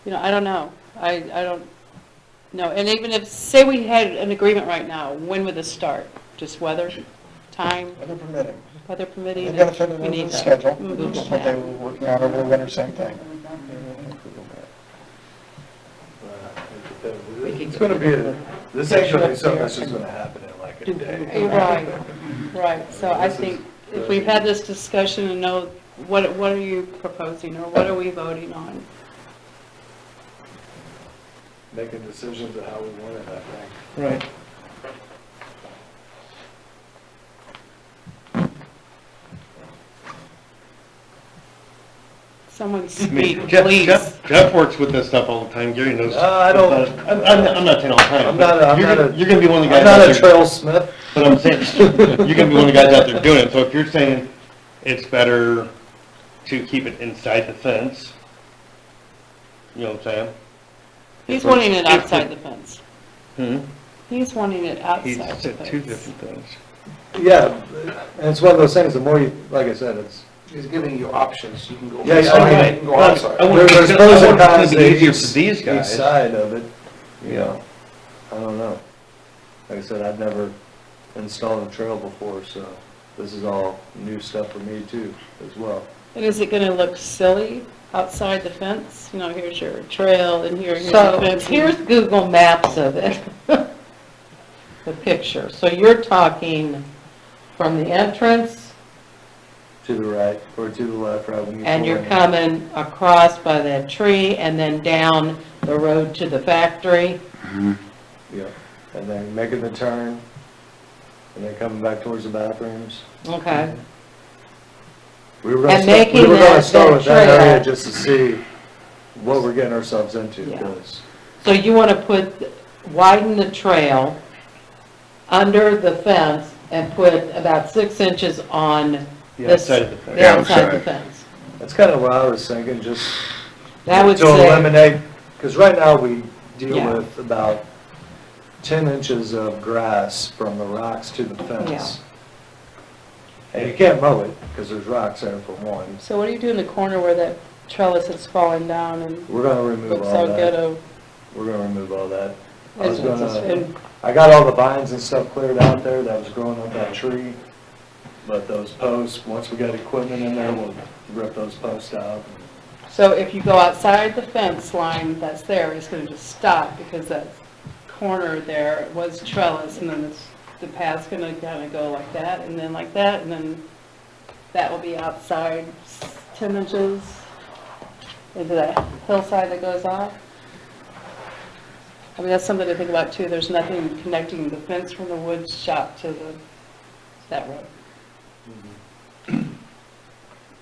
Speaker 6: You know, I don't know. I don't know. And even if, say we had an agreement right now, when would this start? Just weather, time,
Speaker 7: Weather permitting.
Speaker 6: weather permitting?
Speaker 7: They've got to fit it
Speaker 6: We
Speaker 7: into
Speaker 6: need
Speaker 7: the
Speaker 6: that.
Speaker 7: schedule,
Speaker 6: Mhm.
Speaker 7: just what they were working on over the winter, same thing.
Speaker 1: It's going to be, this ain't going to be something that's just going to happen in like a day.
Speaker 6: Right, right. So I think if we've had this discussion and know what are you proposing or what are we voting on?
Speaker 1: Making decisions of how we want it, I think.
Speaker 3: Right.
Speaker 6: Someone
Speaker 3: I
Speaker 6: speak,
Speaker 3: mean,
Speaker 6: please.
Speaker 3: Jeff works with this stuff all the time, Gary knows.
Speaker 1: I don't-
Speaker 3: I'm not saying all the time.
Speaker 1: I'm
Speaker 3: but
Speaker 1: not
Speaker 3: you're gonna be one of the
Speaker 1: I'm
Speaker 3: guys
Speaker 1: not
Speaker 3: out
Speaker 1: a
Speaker 3: there.
Speaker 1: trail smith.
Speaker 3: But I'm saying, you're gonna be one of the guys out there doing it, so if you're saying it's better to keep it inside the fence, you know what I'm saying?
Speaker 6: He's wanting it outside the fence.
Speaker 3: Hmm?
Speaker 6: He's wanting it
Speaker 3: He
Speaker 6: outside the
Speaker 3: said two
Speaker 6: fence.
Speaker 3: different things.
Speaker 1: Yeah, and it's one of those things, the more you, like I said, it's,
Speaker 5: He's giving you options, you can go
Speaker 1: Yeah,
Speaker 5: inside,
Speaker 1: I mean,
Speaker 5: you can go outside.
Speaker 3: I want-
Speaker 1: there's
Speaker 3: I
Speaker 1: pros and
Speaker 3: want it to
Speaker 1: cons
Speaker 3: be
Speaker 1: to
Speaker 3: easier
Speaker 1: each,
Speaker 3: for these
Speaker 1: each
Speaker 3: guys.
Speaker 1: side of it, you know, I don't know. Like I said, I've never installed a trail before, so this is all new stuff for me too, as well.
Speaker 6: And is it gonna look silly outside the fence? You know, here's your trail and here's the
Speaker 9: So
Speaker 6: fence.
Speaker 9: here's Google Maps of it, the picture. So you're talking from the entrance
Speaker 1: To the right, or to the left, right when you.
Speaker 9: and
Speaker 1: pull
Speaker 9: you're
Speaker 1: in.
Speaker 9: coming across by that tree and then down the road to the factory.
Speaker 1: Yeah, and then making the turn, and then coming back towards the bathrooms.
Speaker 9: Okay.
Speaker 1: We were gonna
Speaker 9: And
Speaker 1: start, we
Speaker 9: making
Speaker 1: were gonna
Speaker 9: that-
Speaker 1: start
Speaker 9: that
Speaker 1: with that area
Speaker 9: trail.
Speaker 1: just to see what we're getting ourselves into,
Speaker 9: Yeah.
Speaker 1: because
Speaker 9: So you want to widen the trail under the fence and put about 6 inches on
Speaker 3: The
Speaker 9: this.
Speaker 3: outside of the fence.
Speaker 9: The outside of the
Speaker 2: Outside.
Speaker 9: fence.
Speaker 1: that's kind of what I was thinking, just
Speaker 9: That would
Speaker 1: to
Speaker 9: say,
Speaker 1: eliminate, because right now we deal
Speaker 9: Yeah.
Speaker 1: with about 10 inches of grass from the rocks to the fence. And you can't mow it, because there's rocks there for one.
Speaker 4: So what do you do in the corner where that trellis is falling down and
Speaker 1: We're gonna remove
Speaker 4: looks
Speaker 1: all
Speaker 4: all
Speaker 1: that.
Speaker 4: ghetto?
Speaker 1: We're gonna remove all that. I was
Speaker 4: It's-
Speaker 1: gonna,
Speaker 4: and
Speaker 1: I got all the vines and stuff cleared out there that was growing up that tree. But those posts, once we got equipment in there, we'll rip those posts out.
Speaker 4: So if you go outside the fence line that's there, it's gonna just stop because that corner there was trellis and then the path's gonna kinda go like that and then like that and then that will be outside 10 inches into that hillside that goes off. I mean, that's something to think about too. There's nothing connecting the fence from the wood shop to that road.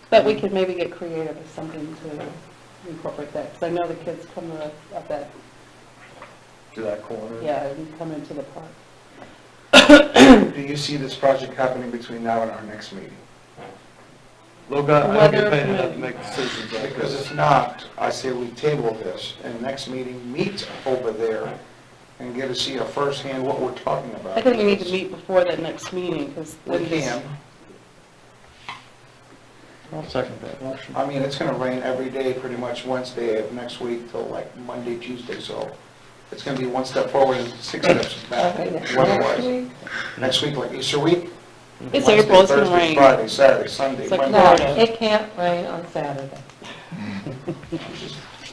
Speaker 4: But we could maybe get creative with something to incorporate that, because I know the kids come up that,
Speaker 1: To that corner.
Speaker 4: yeah, and come into the park.
Speaker 5: Do you see this project happening between now and our next meeting?
Speaker 1: Look, I don't
Speaker 4: Weather
Speaker 1: get paid enough to
Speaker 4: permitting.
Speaker 1: make decisions like
Speaker 5: Because
Speaker 1: this.
Speaker 5: if not, I say we table this, and next meeting, meet over there and get to see firsthand what we're talking about.
Speaker 4: I think we need to meet before that next meeting, because.
Speaker 5: We can.
Speaker 3: I'll second that motion.
Speaker 5: I mean, it's gonna rain every day, pretty much Wednesday of next week till like Monday, Tuesday, so it's gonna be one step forward and 6 steps back, weather-wise. Next week, like Easter week.
Speaker 4: It's
Speaker 5: Wednesday,
Speaker 4: April, it's gonna
Speaker 5: Thursday,
Speaker 4: rain.
Speaker 5: Friday, Saturday, Sunday,
Speaker 4: It's like
Speaker 5: Monday.
Speaker 4: Florida.
Speaker 9: it can't rain on Saturday.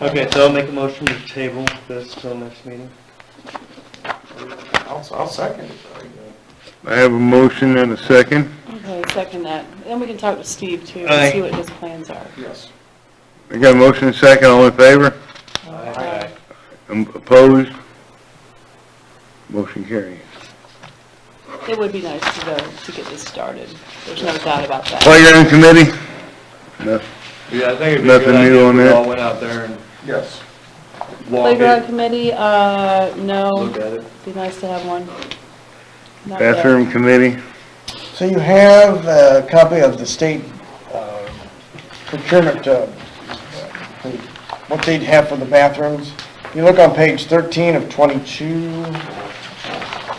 Speaker 3: Okay, so I'll make a motion to table this till next meeting.
Speaker 5: I'll second it.
Speaker 2: I have a motion and a second.
Speaker 4: Okay, second that. Then we can talk to Steve too,
Speaker 3: Aye.
Speaker 4: and see what his plans are.
Speaker 5: Yes.
Speaker 2: I got a motion and a second, all in favor?
Speaker 1: Aye.
Speaker 2: Opposed? Motion carries.
Speaker 4: It would be nice to go, to get this started. There's no doubt about that.
Speaker 2: Playground committee? No.
Speaker 1: Yeah, I think it'd be a
Speaker 2: Nothing
Speaker 1: good idea
Speaker 2: new
Speaker 1: if
Speaker 2: on
Speaker 1: we
Speaker 2: that?
Speaker 1: all went out there and
Speaker 5: Yes.
Speaker 1: walked
Speaker 4: Playground
Speaker 1: it,
Speaker 4: committee, no.
Speaker 1: look at it.
Speaker 4: Be nice to have one. Not yet.
Speaker 2: Bathroom committee?
Speaker 7: So you have a copy of the state procurement, what they'd have for the bathrooms. You look on page 13 of 22,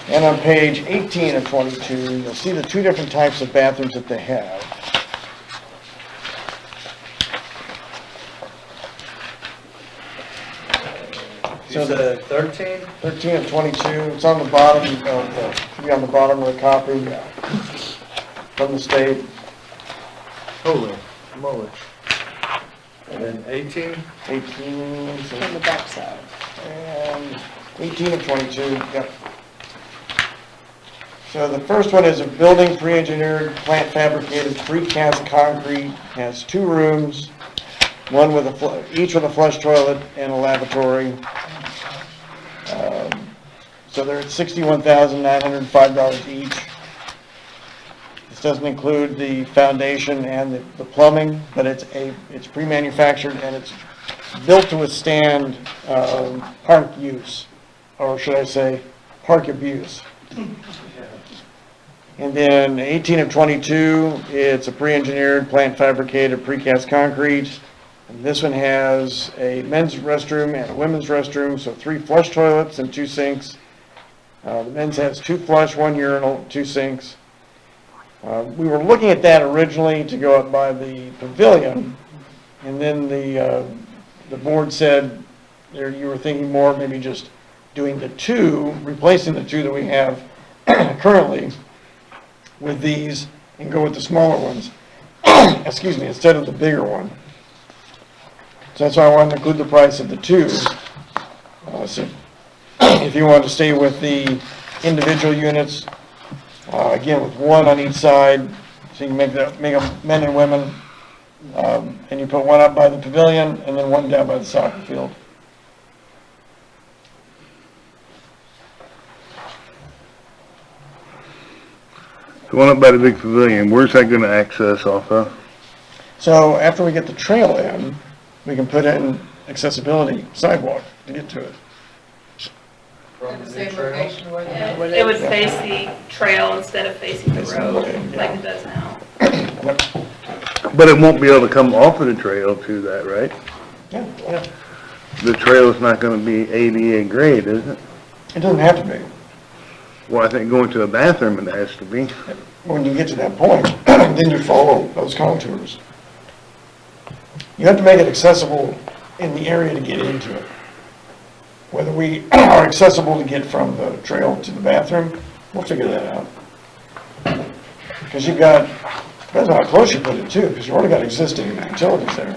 Speaker 7: and on page 18 of 22, you'll see the two different types of bathrooms that they have.
Speaker 1: You said 13?
Speaker 7: 13 of 22, it's on the bottom of the, should be on the bottom of the copy from the state.
Speaker 1: Holy moly. And then 18?
Speaker 7: 18, so-
Speaker 4: On the backside.
Speaker 7: and 18 of 22, yep. So the first one is a building pre-engineered, plant fabricated, precast concrete, has 2 rooms, one with each with a flush toilet and a lavatory. So they're at $61,905 each. This doesn't include the foundation and the plumbing, but it's pre-manufactured and it's built to withstand park use, or should I say, park abuse. And then 18 of 22, it's a pre-engineered, plant fabricated, precast concrete. And this one has a men's restroom and a women's restroom, so 3 flush toilets and 2 sinks. The men's has 2 flush, 1 urinal, 2 sinks. We were looking at that originally to go up by the pavilion, and then the board said, you were thinking more maybe just doing the 2, replacing the 2 that we have currently with these, and go with the smaller ones, excuse me, instead of the bigger one. So that's why I wanted to include the price of the 2. So if you want to stay with the individual units, again, with 1 on each side, so you can make them men and women, and you put 1 up by the pavilion, and then 1 down by the soccer field.
Speaker 2: The one up by the big pavilion, where's that gonna access off of?
Speaker 7: So after we get the trail in, we can put in accessibility sidewalk to get to it.
Speaker 9: At the same location where
Speaker 8: It would face the trail instead of facing the road,
Speaker 7: Yeah.
Speaker 8: like it does now.
Speaker 2: But it won't be able to come off of the trail to that, right?
Speaker 7: Yeah, yeah.
Speaker 2: The trail's not gonna be ADA grade, is it?
Speaker 7: It doesn't have to be.
Speaker 2: Well, I think going to a bathroom it has to be.
Speaker 7: When you get to that point, then you follow those contours. You have to make it accessible in the area to get into it. Whether we are accessible to get from the trail to the bathroom, we'll figure that out. Because you've got, depends on how close you put it too, because you've already got existing utilities there.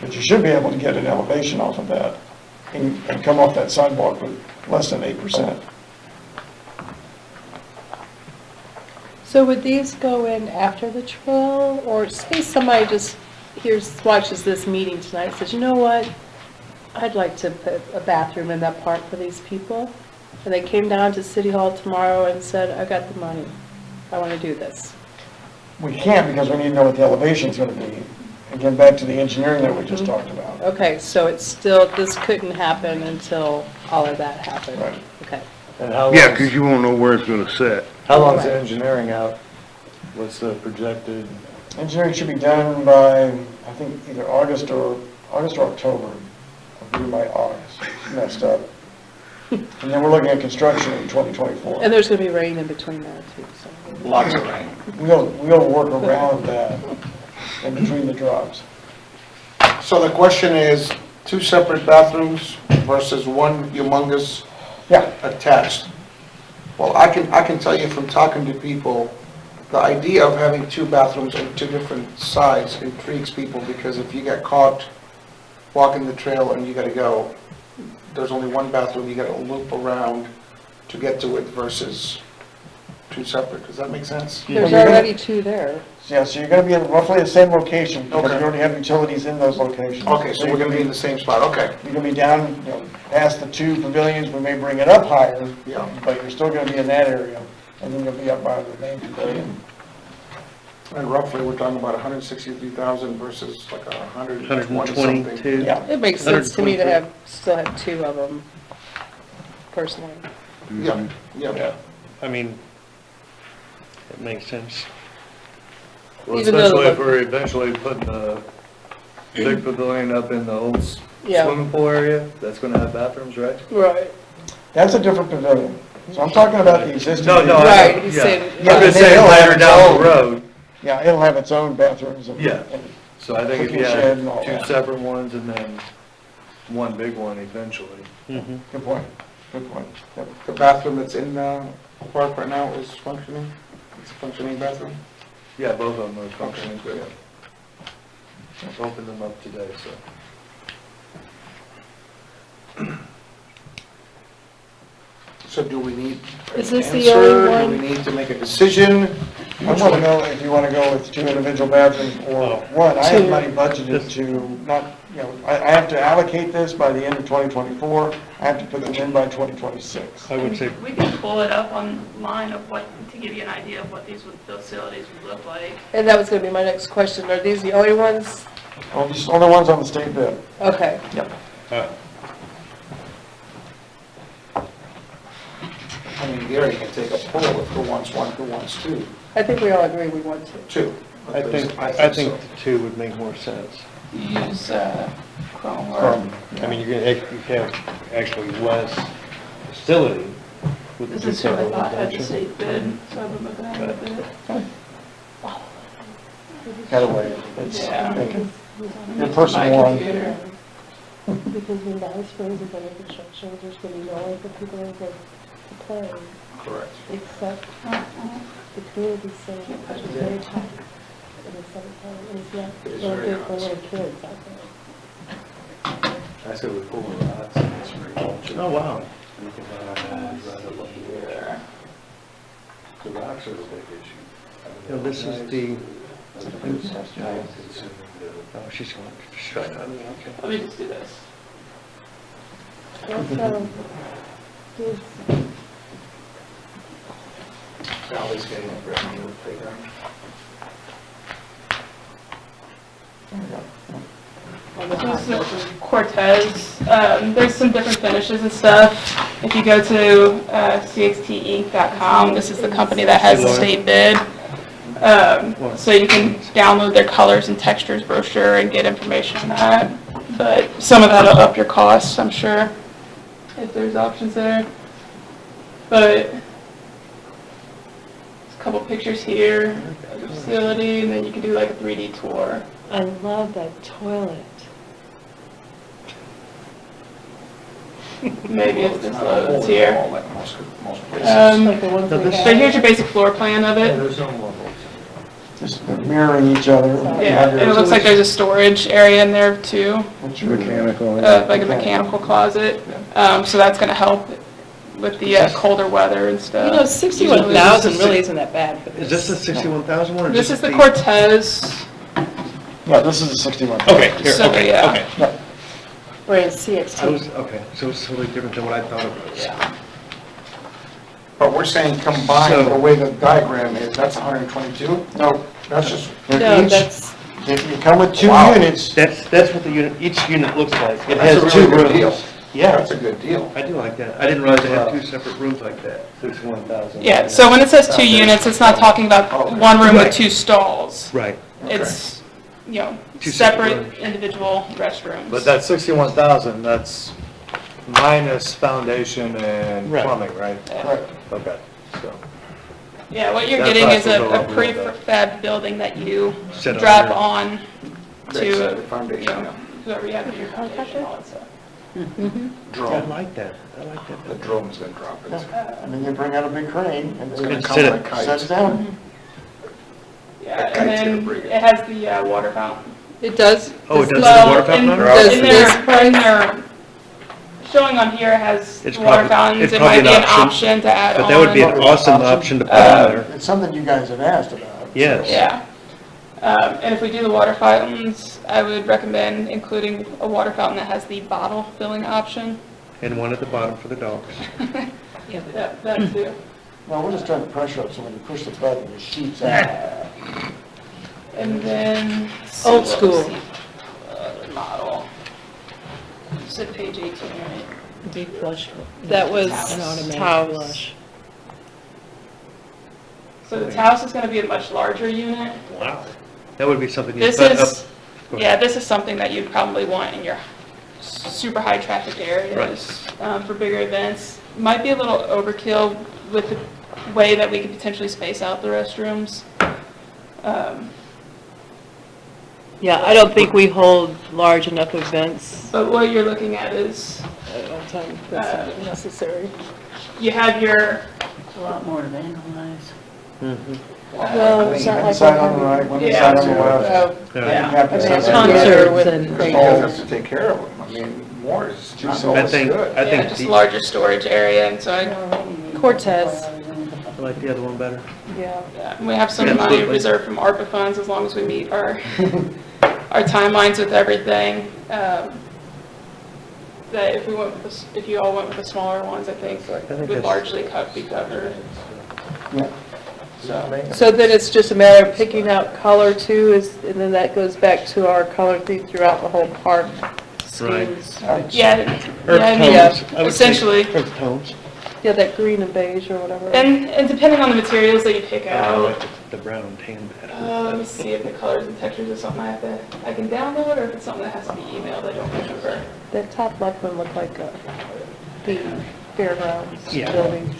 Speaker 7: But you should be able to get an elevation off of that and come off that sidewalk with less than 8%.
Speaker 6: So would these go in after the trail, or say somebody just watches this meeting tonight and says, you know what? I'd like to put a bathroom in that park for these people. And they came down to City Hall tomorrow and said, I got the money. I want to do this.
Speaker 7: We can't because we need to know what the elevation's gonna be. Again, back to the engineering that we just talked about.
Speaker 6: Okay, so it's still, this couldn't happen until all of that happened?
Speaker 7: Right.
Speaker 6: Okay.
Speaker 1: And how
Speaker 2: Yeah,
Speaker 1: long,
Speaker 2: 'cause you won't know where it's gonna sit.
Speaker 1: how long's the engineering out? What's the projected?
Speaker 7: Engineering should be done by, I think, either August or October. Maybe by August, messed up. And then we're looking at construction in 2024.
Speaker 6: And there's going to be rain in between that too, so.
Speaker 5: Lots of rain.
Speaker 7: We'll work around that in between the drops.
Speaker 5: So the question is, 2 separate bathrooms versus one humongous
Speaker 7: Yeah,
Speaker 5: attached. Well, I can tell you from talking to people, the idea of having 2 bathrooms on 2 different sides intrigues people, because if you get caught walking the trail and you gotta go, there's only one bathroom, you gotta loop around to get to it versus 2 separate. Does that make sense?
Speaker 6: There's already 2 there.
Speaker 7: yeah, so you're gonna be in roughly the same location because
Speaker 5: Okay.
Speaker 7: you already have utilities in those locations.
Speaker 5: Okay, so we're gonna be in the same spot, okay.
Speaker 7: You're gonna be down, past the 2 pavilions, we may bring it up higher,
Speaker 5: Yeah.
Speaker 7: but you're still gonna be in that area, and then you'll be up by the main pavilion.
Speaker 5: And roughly, we're talking about 163,000 versus like 120 something.
Speaker 3: 122.
Speaker 7: Yeah.
Speaker 6: It makes sense to me to
Speaker 3: 123.
Speaker 6: still have 2 of them, personally.
Speaker 5: Yeah, yeah.
Speaker 3: I mean, it makes sense.
Speaker 1: Well,
Speaker 6: Even though
Speaker 1: especially
Speaker 6: the-
Speaker 1: if we're eventually putting the big pavilion up in the old
Speaker 6: Yeah.
Speaker 1: swimming pool area, that's gonna have bathrooms, right?
Speaker 6: Right.
Speaker 7: That's a different pavilion. So I'm talking about the existing.
Speaker 1: No, no,
Speaker 6: Right,
Speaker 1: I,
Speaker 6: he's
Speaker 1: yeah.
Speaker 6: saying-
Speaker 1: I'm
Speaker 7: Yeah,
Speaker 1: just
Speaker 7: they
Speaker 1: saying
Speaker 7: all have
Speaker 1: later
Speaker 7: its
Speaker 1: down
Speaker 7: own-
Speaker 1: the road,
Speaker 7: Yeah, it'll have its own bathrooms and.
Speaker 1: Yeah.
Speaker 7: and-
Speaker 1: so I think if you
Speaker 7: Cooking shed and all
Speaker 1: had 2
Speaker 7: that.
Speaker 1: separate ones and then one big one eventually.
Speaker 3: Mm-hmm.
Speaker 7: Good point, good point. Yep.
Speaker 5: The bathroom that's in the park right now is functioning? It's a functioning bathroom?
Speaker 1: Yeah, both of them are functioning good. Opened them up today, so.
Speaker 5: So do we need an
Speaker 6: Is this the
Speaker 5: answer?
Speaker 6: only
Speaker 5: Do
Speaker 6: one?
Speaker 5: we need to make a decision?
Speaker 7: I want to know if you want to go with 2 individual bathrooms or one. I have money budgeted to not, I have to allocate this by the end of 2024. I have to put them in by 2026.
Speaker 3: I would say,
Speaker 8: We can pull it up online of what, to give you an idea of what these facilities would look like.
Speaker 6: And that was going to be my next question. Are these the only ones?
Speaker 7: Only ones on the state bid.
Speaker 6: Okay.
Speaker 7: Yep.
Speaker 5: I mean, Gary can take a poll if who wants 1, who wants 2.
Speaker 6: I think we all agree we want to.
Speaker 5: 2.
Speaker 3: I think
Speaker 5: so.
Speaker 3: the 2 would make more sense.
Speaker 9: Use, Chrome
Speaker 3: I mean, you have actually less facility with the
Speaker 8: This
Speaker 3: 2
Speaker 8: is what I
Speaker 3: separate
Speaker 8: thought
Speaker 3: ones,
Speaker 8: had the
Speaker 3: don't you?
Speaker 8: state bid, so I've been looking at it a bit.
Speaker 7: Had a way. It's
Speaker 8: Yeah.
Speaker 7: thinking. Your person one.
Speaker 6: Because when the high schools are under construction, there's going to be nowhere for people to play,
Speaker 5: Correct.
Speaker 6: except the community center, which is very tight in the summertime, and it's not
Speaker 5: It is
Speaker 6: really
Speaker 5: very
Speaker 6: good for
Speaker 5: nice.
Speaker 6: little kids out there.
Speaker 1: I said we pull the rods and it's pretty.
Speaker 3: Oh, wow.
Speaker 1: The rocks are the big issue.
Speaker 3: No, this is the,
Speaker 1: Consuming
Speaker 3: oh, she's going to shut up. Okay.
Speaker 8: Let me just do this.
Speaker 6: Also, this,
Speaker 5: Sally's getting a brand new playground.
Speaker 8: This is Cortez. There's some different finishes and stuff. If you go to cxtinc.com, this is the company that has the state bid. So you can download their colors and textures brochure and get information on that. But some of that'll up your costs, I'm sure, if there's options there. But there's a couple pictures here of the facility, and then you can do like a 3D tour.
Speaker 6: I love that toilet.
Speaker 8: Maybe if this loads here.
Speaker 5: Like most places.
Speaker 6: Like the ones we
Speaker 8: So here's your basic floor plan of it.
Speaker 1: There's no levels.
Speaker 7: Just mirroring each other.
Speaker 8: Yeah, and it looks like there's a storage area in there too,
Speaker 7: What's your-
Speaker 2: Mechanical.
Speaker 8: like a mechanical closet. So that's gonna help with the colder weather and stuff.
Speaker 6: You know, 61,000 really isn't that bad for
Speaker 3: Is
Speaker 6: this.
Speaker 3: this the 61,000 one or
Speaker 8: This
Speaker 3: just
Speaker 8: is the Cortez,
Speaker 7: Yeah, this is a 61.
Speaker 3: Okay, here,
Speaker 8: So,
Speaker 3: okay,
Speaker 8: yeah.
Speaker 3: okay.
Speaker 6: Whereas
Speaker 3: I
Speaker 6: CXT,
Speaker 3: was, okay, so it's totally different than what I thought it was.
Speaker 5: But we're saying combined, the way the diagram is, that's 122?
Speaker 7: No,
Speaker 5: That's just,
Speaker 6: no,
Speaker 7: each,
Speaker 6: that's,
Speaker 7: if you come with two
Speaker 5: Wow.
Speaker 7: units,
Speaker 3: That's what the unit, each unit looks like. It
Speaker 5: that's a
Speaker 3: has two
Speaker 5: really good deal.
Speaker 3: rooms. Yeah,
Speaker 5: That's a good deal.
Speaker 3: I do like that. I didn't realize they had two separate rooms like that.
Speaker 1: 61,000.
Speaker 8: yeah, so when it says 2 units, it's not talking about one room with
Speaker 3: Right.
Speaker 8: 2 stalls.
Speaker 3: Right.
Speaker 8: It's, you know,
Speaker 3: Two separate
Speaker 8: separate individual restrooms.
Speaker 1: But that 61,000, that's minus foundation and
Speaker 3: Right.
Speaker 1: plumbing, right?
Speaker 8: Yeah.
Speaker 1: Okay, so.
Speaker 8: Yeah, what you're
Speaker 1: That
Speaker 8: getting
Speaker 1: price
Speaker 8: is
Speaker 1: will go
Speaker 8: a
Speaker 1: up a little bit.
Speaker 8: prefab building that you
Speaker 3: Set on
Speaker 8: drop
Speaker 3: there.
Speaker 8: on
Speaker 5: That's
Speaker 8: to,
Speaker 5: the
Speaker 8: you
Speaker 5: foundation,
Speaker 8: know,
Speaker 5: yeah.
Speaker 8: whoever you have in your foundation and all that stuff.
Speaker 3: I
Speaker 5: Drone,
Speaker 3: like that. I like
Speaker 5: the
Speaker 3: that.
Speaker 5: drone's gonna drop it.
Speaker 7: and then you bring out a big crane, and
Speaker 5: It's gonna
Speaker 7: it
Speaker 5: come
Speaker 3: Sit
Speaker 5: like
Speaker 3: it.
Speaker 5: kites.
Speaker 7: sets down.
Speaker 8: Yeah,
Speaker 5: That
Speaker 8: and
Speaker 5: kite's gonna
Speaker 8: then
Speaker 5: bring it.
Speaker 8: it has the water fountain.
Speaker 6: it does.
Speaker 3: Oh, it does
Speaker 8: Well,
Speaker 3: the water fountain
Speaker 8: in-
Speaker 3: on it?
Speaker 6: Does
Speaker 8: in
Speaker 6: this
Speaker 8: their, in their, showing on here has
Speaker 3: It's
Speaker 8: water
Speaker 3: probably-
Speaker 8: fountains.
Speaker 3: it's
Speaker 8: It
Speaker 3: probably
Speaker 8: might be
Speaker 3: an
Speaker 8: an
Speaker 3: option,
Speaker 8: option to add on.
Speaker 3: But that would be an awesome option to put on there.
Speaker 7: It's something you guys have asked about.
Speaker 3: Yes.
Speaker 8: Yeah. And if we do the water fountains, I would recommend including a water fountain that has the bottle filling option.
Speaker 3: And one at the bottom for the dogs.
Speaker 8: Yeah, that too.
Speaker 7: Well, we're just trying to pressure up, so when you push the button, it shoots out.
Speaker 8: And then. let's see
Speaker 6: Old
Speaker 8: what
Speaker 6: school.
Speaker 8: was the model. You said page 18, right?
Speaker 6: Deep flush. That was
Speaker 8: An
Speaker 6: automatic
Speaker 8: Taos.
Speaker 6: flush.
Speaker 8: So the Taos is gonna be a much larger unit.
Speaker 3: Wow. That would be something you
Speaker 8: This
Speaker 3: put up.
Speaker 8: is, yeah, this is something that you'd probably want in your super high traffic areas, for bigger events. Might be a little overkill with the way that we could potentially space out the restrooms.
Speaker 6: Yeah, I don't think we hold large enough events
Speaker 8: But what you're looking at is,
Speaker 6: at one time that's necessary.
Speaker 8: you have your,
Speaker 9: A lot more to vandalize.
Speaker 3: Mhm.
Speaker 6: Well, it's not like.
Speaker 7: One side on the right, one
Speaker 8: Yeah.
Speaker 7: side on the left.
Speaker 6: Oh,
Speaker 3: Yeah.
Speaker 7: You have to
Speaker 6: I mean,
Speaker 7: set
Speaker 6: it's
Speaker 7: that
Speaker 6: concerts
Speaker 7: together.
Speaker 6: and
Speaker 5: You
Speaker 6: things.
Speaker 5: have to take care of them. I mean, more is not
Speaker 3: I
Speaker 5: always
Speaker 3: think,
Speaker 5: good.
Speaker 3: I
Speaker 8: yeah,
Speaker 3: think,
Speaker 8: just
Speaker 3: the-
Speaker 8: larger storage area, and so
Speaker 6: Cortez,
Speaker 3: I like the other one better.
Speaker 6: yeah.
Speaker 8: yeah, we have some money
Speaker 3: Absolutely.
Speaker 8: reserved from ARPA funds as long as we meet our timelines with everything. That if we went with, if you all went with the smaller ones, I think
Speaker 3: think
Speaker 8: would
Speaker 3: that's-
Speaker 8: largely be covered.
Speaker 6: So then it's just a matter of picking out color too, and then that goes back to our color theme throughout the whole park schemes.
Speaker 8: Yeah,
Speaker 3: Earth
Speaker 8: yeah, I mean,
Speaker 3: tones. I would say
Speaker 8: essentially.
Speaker 3: Earth tones.
Speaker 6: Yeah, that green and beige or whatever.
Speaker 8: And depending on the materials that you pick
Speaker 3: I
Speaker 8: out,
Speaker 3: like the brown and tan better.
Speaker 8: let me see if the colors and textures is something I can download, or if it's something that has to be emailed, I don't remember.
Speaker 6: That top left one looked like the fairgrounds
Speaker 3: Yeah.
Speaker 6: building.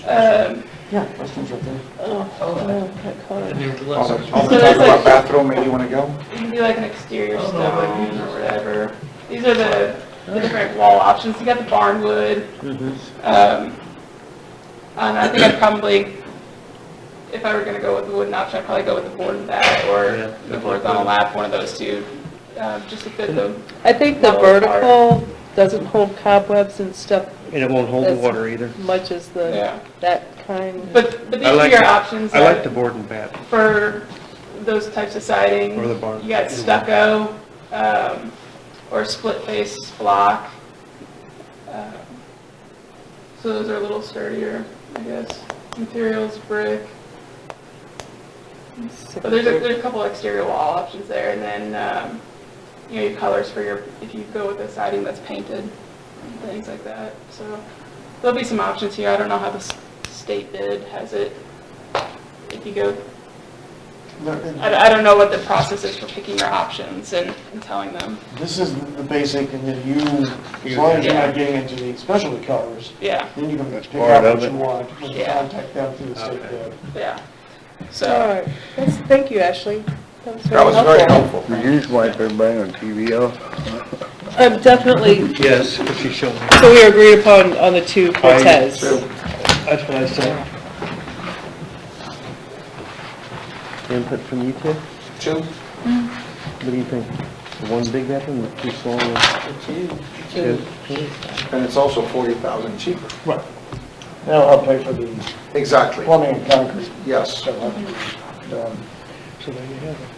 Speaker 7: Yeah, those things right there.
Speaker 6: Oh, no, that color.
Speaker 5: All the
Speaker 8: So
Speaker 5: talk
Speaker 8: there's
Speaker 5: about
Speaker 8: like-
Speaker 5: bathroom, maybe you wanna go?
Speaker 8: You can do like an exterior stone or whatever. These are the different wall options. You got the barnwood. And I think I'd probably, if I were gonna go with the wooden option, I'd probably go with the board and bat,
Speaker 3: Yeah,
Speaker 8: or the horizontal lap, one of those two, just to fit the,
Speaker 6: I think the
Speaker 8: Not
Speaker 6: vertical doesn't hold cobwebs and stuff
Speaker 3: And it won't hold the
Speaker 6: That's-
Speaker 3: water either.
Speaker 6: much as the,
Speaker 8: yeah.
Speaker 6: that kind.
Speaker 8: But these
Speaker 3: I
Speaker 8: are
Speaker 3: like
Speaker 8: your
Speaker 3: the-
Speaker 8: options.
Speaker 3: I like
Speaker 8: that-
Speaker 3: the board and bat.
Speaker 8: For those types of siding.
Speaker 3: Or the barn.
Speaker 8: You got stucco, or split face block. So those are a little sturdier, I guess. Materials, brick. But there's a couple exterior wall options there, and then, your colors for your, if you go with a siding that's painted, and things like that. So there'll be some options here. I don't know how the state bid has it. If you go, I don't know what the process is for picking your options and telling them.
Speaker 7: This is the basic, and then you, as long as you're not getting into the specialty colors,
Speaker 8: Yeah,
Speaker 7: then you can
Speaker 2: That's
Speaker 7: pick
Speaker 2: part
Speaker 7: out
Speaker 2: of
Speaker 7: what
Speaker 2: it.
Speaker 7: you want, when you
Speaker 8: Yeah.
Speaker 7: contact them through the state bid.
Speaker 8: yeah.
Speaker 6: All
Speaker 8: So,
Speaker 6: right, thank you, Ashley. That was
Speaker 5: That was very helpful.
Speaker 2: Did you just wipe everybody on TV off?
Speaker 6: Definitely,
Speaker 3: Yes, if she showed me.
Speaker 6: so we agreed upon on the two Cortez.
Speaker 3: That's what I said. Input from you two?
Speaker 5: Two?
Speaker 3: What do you think? The one big bathroom, the two small ones? Two.
Speaker 5: And it's also 40,000 cheaper.
Speaker 7: Right. That'll help pay for the
Speaker 5: Exactly.
Speaker 7: plumbing and concrete.
Speaker 5: Yes.
Speaker 7: That'll have to be done.
Speaker 3: So there you have it.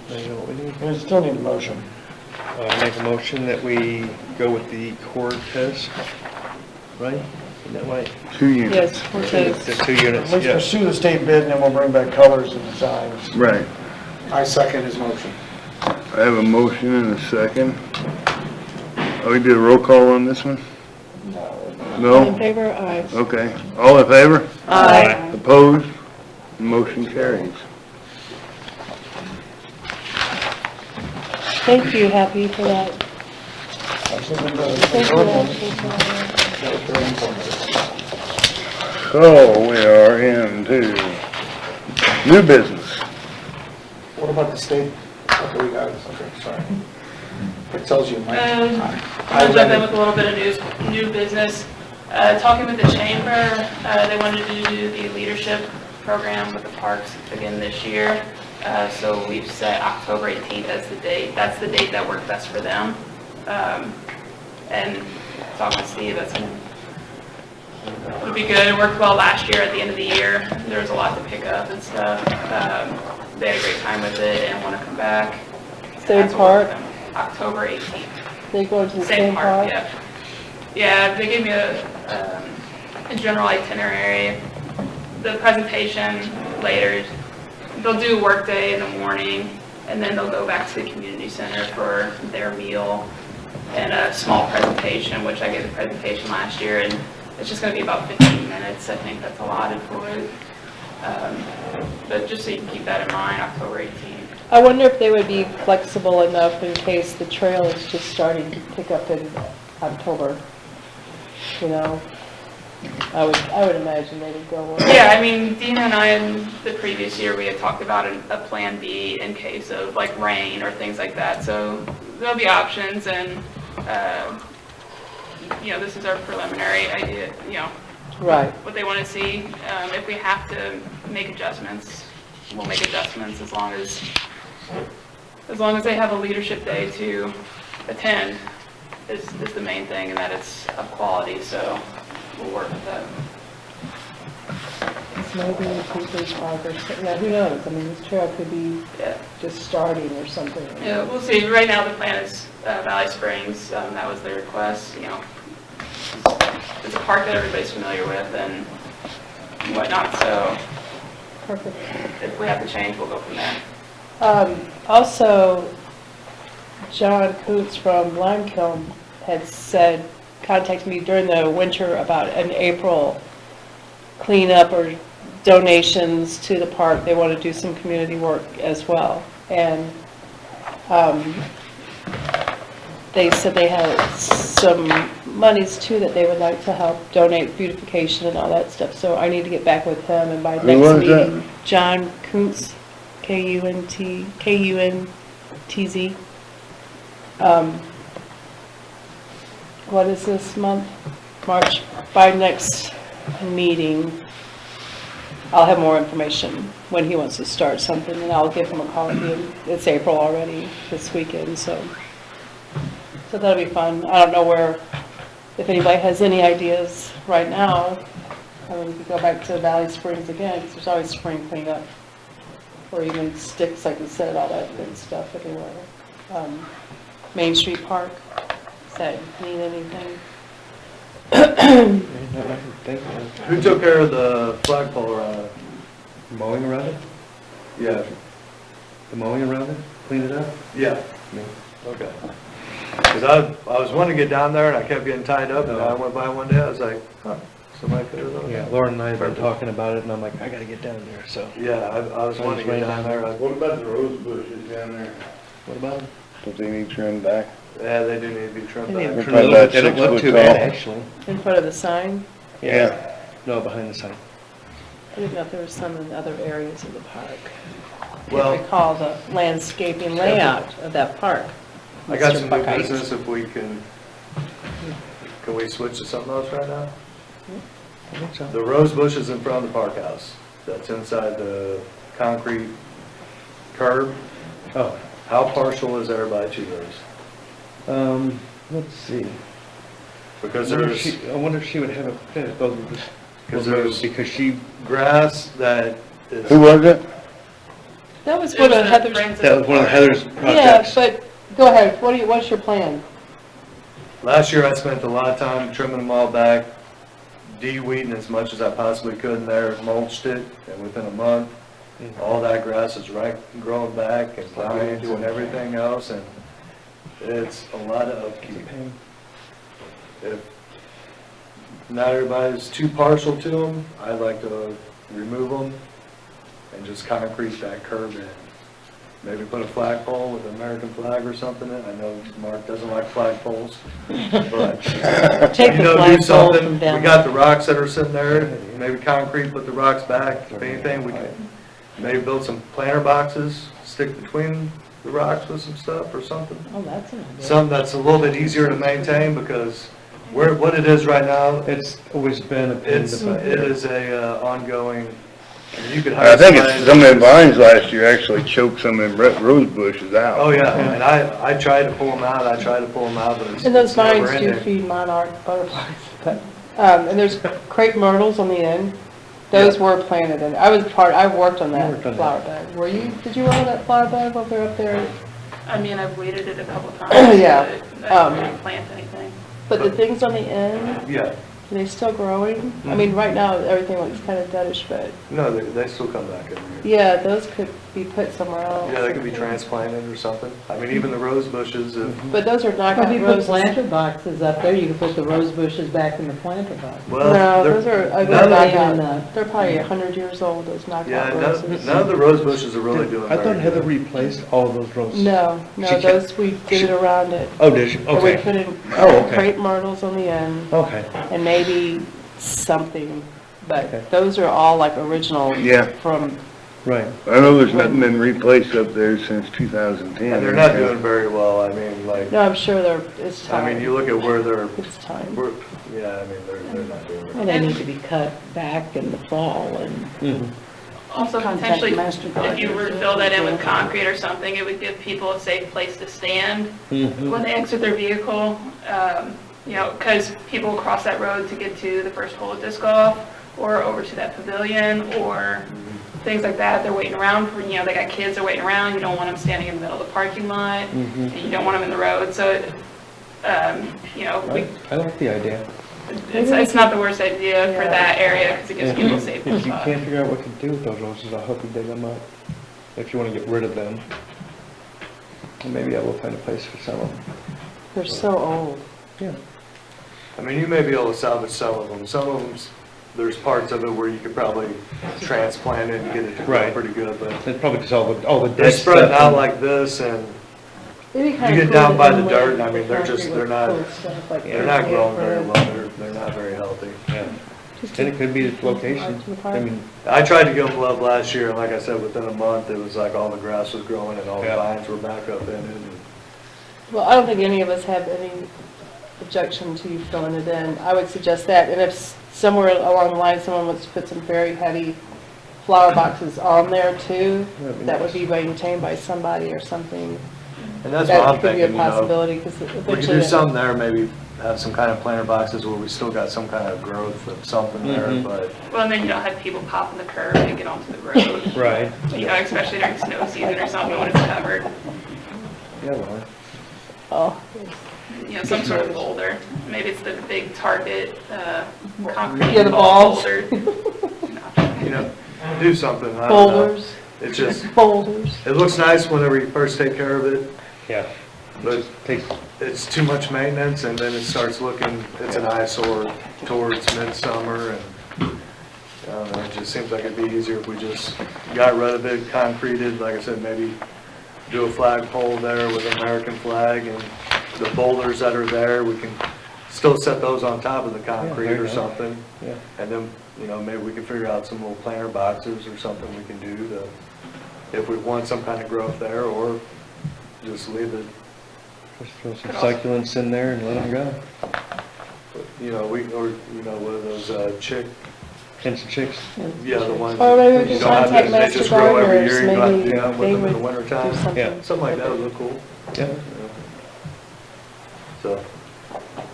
Speaker 3: Now you know what we need.
Speaker 7: We still need a motion.
Speaker 3: I make a motion that we go with the Cortez, right? Isn't that right?
Speaker 2: 2 units.
Speaker 6: Yes, Cortez.
Speaker 3: The 2 units,
Speaker 7: Let's
Speaker 3: yeah.
Speaker 7: pursue the state bid, and then we'll bring back colors and designs.
Speaker 2: Right.
Speaker 5: I second his motion.
Speaker 2: I have a motion and a second. Oh, we did a roll call on this one?
Speaker 6: All in
Speaker 2: No?
Speaker 6: favor? Aye.
Speaker 2: Okay. All in favor?
Speaker 6: Aye.
Speaker 2: Opposed? Motion carries.
Speaker 6: Thank you, Happy, for that.
Speaker 7: Absolutely good.
Speaker 6: Thank you, Ashley, for that.
Speaker 5: That was very informative.
Speaker 2: So we are into new business.
Speaker 5: What about the state? Okay, we got it. Okay, sorry. It tells you my time.
Speaker 8: I'll jump in with a little bit of new business. Talking with the chamber, they wanted to do the leadership program with the parks again this year. So we've set October 18th as the date. That's the date that worked best for them. And talking with Steve, would be good. It worked well last year at the end of the year. There was a lot to pick up and stuff. They had a great time with it and want to come back.
Speaker 6: Same
Speaker 8: That's what worked
Speaker 6: park?
Speaker 8: for them. October 18th.
Speaker 6: They go to the
Speaker 8: Same
Speaker 6: same
Speaker 8: park,
Speaker 6: park?
Speaker 8: yeah. Yeah, they gave me a general itinerary. The presentation later, they'll do a work day in the morning, and then they'll go back to the community center for their meal and a small presentation, which I gave a presentation last year, and it's just gonna be about 15 minutes. I think that's allotted for it. But just so you can keep that in mind, October 18th.
Speaker 6: I wonder if they would be flexible enough in case the trail is just starting to pick up in October. You know, I would imagine they would go with.
Speaker 8: Yeah, I mean, Dina and I, in the previous year, we had talked about a plan B in case of like rain or things like that. So there'll be options, and you know, this is our preliminary idea. You know,
Speaker 6: Right.
Speaker 8: what they want to see. If we have to make adjustments, we'll make adjustments as long as they have a leadership day to attend is the main thing, and that it's of quality. So we'll work with that.
Speaker 6: Maybe in Cooper's Park or something. Yeah, who knows? I mean, this trail could be
Speaker 8: Yeah.
Speaker 6: just starting or something.
Speaker 8: Yeah, we'll see. Right now, the plan is Valley Springs. That was their request. You know, it's a park that everybody's familiar with and whatnot. So
Speaker 6: Perfect.
Speaker 8: if we have to change, we'll go from there.
Speaker 6: Also, John Coots from Lime Kiln had said, contacted me during the winter about an April cleanup or donations to the park. They want to do some community work as well. And they said they had some monies too that they would like to help donate beautification and all that stuff. So I need to get back with him, and by
Speaker 2: Who
Speaker 6: next
Speaker 2: was that?
Speaker 6: meeting, John Kuntz, Kuntz. What is this month? March. By next meeting, I'll have more information when he wants to start something, and I'll give him a call. It's April already, this weekend, so that'll be fun. I don't know if anybody has any ideas right now. I mean, we could go back to Valley Springs again, because there's always spring cleanup, or even sticks, like you said, all that good stuff everywhere. Main Street Park, does that need anything?
Speaker 1: Who took care of the flagpole around it?
Speaker 3: Mowing around it?
Speaker 1: Yeah,
Speaker 3: The mowing around it? Clean it up?
Speaker 1: yeah.
Speaker 3: me.
Speaker 1: Okay. Because I was wanting to get down there and I kept getting tied up and I went by one day, I was like, huh, somebody could have done
Speaker 3: Yeah,
Speaker 1: that.
Speaker 3: Lauren and I have been talking about it, and I'm like, I gotta get down there, so.
Speaker 1: Yeah, I was wanting to get down there.
Speaker 2: What about the rose bushes down there?
Speaker 3: What about them?
Speaker 2: Don't they need trimmed back?
Speaker 1: Yeah, they do need to be trimmed
Speaker 3: They
Speaker 1: back.
Speaker 2: Probably about
Speaker 3: don't
Speaker 2: 6
Speaker 3: look
Speaker 2: foot
Speaker 3: too bad,
Speaker 2: tall.
Speaker 3: actually.
Speaker 6: In front of the sign?
Speaker 2: Yeah.
Speaker 3: No, behind the sign.
Speaker 6: I didn't know if there was some in other areas of the park.
Speaker 1: Well-
Speaker 6: I recall the landscaping layout of that park.
Speaker 1: I got
Speaker 6: Mr.
Speaker 1: some new
Speaker 6: Buckeye.
Speaker 1: business if we can we switch to something else right now?
Speaker 3: I think so.
Speaker 1: The rose bushes in front of the park house, that's inside the concrete curb,
Speaker 3: Oh,
Speaker 1: how partial is everybody to those?
Speaker 3: let's see.
Speaker 1: Because
Speaker 3: I
Speaker 1: there's
Speaker 3: wonder if she would have a fit, those would just,
Speaker 1: Because there's-
Speaker 3: because she,
Speaker 1: grass that is.
Speaker 2: Who was it?
Speaker 6: That was
Speaker 8: It
Speaker 6: one
Speaker 8: was
Speaker 6: of
Speaker 8: the
Speaker 6: Heather's.
Speaker 8: Friends
Speaker 3: that was one of
Speaker 8: Park.
Speaker 3: Heather's
Speaker 6: Yeah,
Speaker 3: projects.
Speaker 6: but, go ahead, what's your plan?
Speaker 1: Last year I spent a lot of time trimming them all back, de-weeding as much as I possibly could in there, mulched it, and within a month, all that grass is right, growing back and vines and everything else, and it's a lot of upkeep. If not everybody's too partial to them, I like to remove them and just concrete that curb in. Maybe put a flagpole with an American flag or something in it. I know Mark doesn't like flagpoles, but
Speaker 6: Take the
Speaker 1: do
Speaker 6: flagpole
Speaker 1: something.
Speaker 6: from down.
Speaker 1: We got the rocks that are sitting there, maybe concrete, put the rocks back. If anything, we could maybe build some planter boxes, stick between the rocks with some stuff or something.
Speaker 6: Oh, that's an idea.
Speaker 1: Something that's a little bit easier to maintain because what it is right now,
Speaker 3: It's always been a pain in
Speaker 1: it
Speaker 3: the butt.
Speaker 1: is a ongoing, you could
Speaker 2: I
Speaker 1: hire
Speaker 2: think
Speaker 1: somebody.
Speaker 2: it's, some of them vines last year actually choked some of them rose bushes out.
Speaker 1: Oh, yeah, and I tried to pull them out, but it's
Speaker 6: And those
Speaker 1: it's never
Speaker 6: vines do
Speaker 1: ending.
Speaker 6: feed monarch butterflies, but, and there's crepe myrtles on the end. Those were planted in, I worked on
Speaker 3: You
Speaker 6: that
Speaker 3: worked on
Speaker 6: flower
Speaker 3: that.
Speaker 6: bed. Did you work on that flower bed while we were up there?
Speaker 8: I mean, I've weeded it a couple times,
Speaker 6: Yeah,
Speaker 8: but I didn't plant anything.
Speaker 6: But the things on the end,
Speaker 1: Yeah,
Speaker 6: are they still growing? I mean, right now, everything looks kind of deadish, but,
Speaker 1: no, they still come back in here.
Speaker 6: yeah, those could be put somewhere else.
Speaker 1: Yeah, they could be transplanted or something. I mean, even the rose bushes,
Speaker 6: But those are not
Speaker 9: If you put
Speaker 6: roses.
Speaker 9: planter boxes up there, you can put the rose bushes back in the planter box.
Speaker 1: well,
Speaker 6: No,
Speaker 1: they're-
Speaker 6: those are,
Speaker 1: none
Speaker 6: they're
Speaker 1: of the-
Speaker 6: knockout.
Speaker 9: the-
Speaker 6: They're probably 100 years old, those knockout
Speaker 1: yeah,
Speaker 6: roses.
Speaker 1: none of the rose bushes are really doing
Speaker 3: I
Speaker 1: very
Speaker 3: thought Heather
Speaker 1: good.
Speaker 3: replaced all of those roses.
Speaker 6: No,
Speaker 3: She
Speaker 6: no,
Speaker 3: kept-
Speaker 6: those, we did it around it.
Speaker 3: Oh, did she?
Speaker 6: And we
Speaker 3: Okay.
Speaker 6: put in
Speaker 3: Oh, okay.
Speaker 6: crepe myrtles on the end,
Speaker 3: Okay.
Speaker 6: and maybe something,
Speaker 3: Okay.
Speaker 6: but those are all like original
Speaker 2: Yeah.
Speaker 6: from,
Speaker 3: Right.
Speaker 2: I know there's nothing been replaced up there since 2010.
Speaker 1: And they're not doing very well. I mean, like,
Speaker 6: no, I'm sure it's
Speaker 1: I mean,
Speaker 6: time.
Speaker 1: you look at where they're,
Speaker 6: It's time.
Speaker 1: yeah, I mean, they're not doing very
Speaker 9: Well, they need to be cut back in the fall and
Speaker 8: Also,
Speaker 6: Contact
Speaker 8: potentially,
Speaker 6: master
Speaker 8: if you were to fill that in with
Speaker 6: gardener.
Speaker 8: concrete or something, it would give people a safe place to stand
Speaker 3: Mhm.
Speaker 8: when they exit their vehicle. You know, because people will cross that road to get to the first hole of disc golf, or over to that pavilion, or things like that. They're waiting around for, you know, they got kids, they're waiting around, you don't want them standing in the middle of the parking lot, and you don't want them in the road, so, you know,
Speaker 3: I like the idea.
Speaker 8: it's not the worst idea for
Speaker 6: Yeah.
Speaker 8: that area, because it gives people a safe
Speaker 3: If you
Speaker 8: spot.
Speaker 3: can't figure out what to do with those roses, I'll help you dig them up. If you want to get rid of them. And maybe I will find a place for some of them.
Speaker 6: They're so old.
Speaker 3: Yeah.
Speaker 1: I mean, you may be able to salvage some of them. Some of them, there's parts of it where you could probably transplant it and get it to grow
Speaker 3: Right.
Speaker 1: pretty good, but
Speaker 3: It's probably just all the
Speaker 1: they're
Speaker 3: dead
Speaker 1: spreading
Speaker 3: stuff
Speaker 1: out
Speaker 3: and-
Speaker 1: like this and
Speaker 6: It'd be kinda
Speaker 1: get
Speaker 6: cool
Speaker 1: down
Speaker 6: to
Speaker 1: by the
Speaker 6: inlay
Speaker 1: dirt, and I mean, they're
Speaker 6: concrete
Speaker 1: they're
Speaker 6: with
Speaker 1: not-
Speaker 6: cool stuff like
Speaker 1: they're not growing very
Speaker 6: red.
Speaker 1: well. They're not very healthy.
Speaker 3: Yeah. And it could be the location. I mean,
Speaker 1: I tried to give them love last year, and like I said, within a month, it was like all the grass was growing and all the
Speaker 3: Yeah.
Speaker 1: vines were back up in it. and-
Speaker 6: Well, I don't think any of us have any objection to you filling it in. I would suggest that, and if somewhere along the line, someone wants to put some very heavy flower boxes on there too,
Speaker 3: That'd be
Speaker 6: that would
Speaker 3: nice.
Speaker 6: be maintained by somebody or something.
Speaker 1: And that's what I'm
Speaker 6: That could be
Speaker 1: thinking,
Speaker 6: a
Speaker 1: you know.
Speaker 6: possibility, because
Speaker 1: We could
Speaker 6: eventually.
Speaker 1: do something there, maybe have some kind of planter boxes where we still got some kind of growth of something there,
Speaker 3: Mhm.
Speaker 1: but
Speaker 8: Well, and then you don't have people popping the curb to get onto the road,
Speaker 3: right.
Speaker 8: you know, especially during snow season or something when it's covered.
Speaker 3: Yeah, well,
Speaker 6: Oh,
Speaker 8: You know, some sort of boulder. Maybe it's the big Target, concrete
Speaker 6: Yeah, the
Speaker 8: ball
Speaker 6: balls.
Speaker 8: boulder.
Speaker 1: you know, do something, I don't know.
Speaker 6: boulders,
Speaker 1: It's just,
Speaker 6: boulders.
Speaker 1: it looks nice whenever you first take care of it,
Speaker 3: yeah.
Speaker 1: But
Speaker 3: Just takes,
Speaker 1: it's too much maintenance, and then it starts looking, it's an eyesore towards midsummer, and, I don't know, it just seems like it'd be easier if we just got rid of it, concreted, like I said, maybe do a flagpole there with an American flag, and the boulders that are there, we can still set those on top of the concrete
Speaker 3: very
Speaker 1: or
Speaker 3: nice.
Speaker 1: something.
Speaker 3: yeah.
Speaker 1: And then, maybe we can figure out some little planter boxes or something we can do to, if we want some kind of growth there, or just leave it.
Speaker 3: Just throw some succulents in there and let them go.
Speaker 1: What are those,
Speaker 3: Hens and chicks.
Speaker 1: yeah, the ones.
Speaker 4: Or maybe we
Speaker 1: you
Speaker 4: could
Speaker 1: don't have to-
Speaker 4: contact
Speaker 1: they
Speaker 4: Master
Speaker 1: just grow every
Speaker 4: Gardeners,
Speaker 1: year, you don't have to
Speaker 4: maybe
Speaker 1: do that with
Speaker 4: they
Speaker 1: them in the
Speaker 4: would
Speaker 1: wintertime.
Speaker 4: do something.
Speaker 3: Yeah.
Speaker 1: Something like that would look cool.
Speaker 3: Yeah.
Speaker 1: So,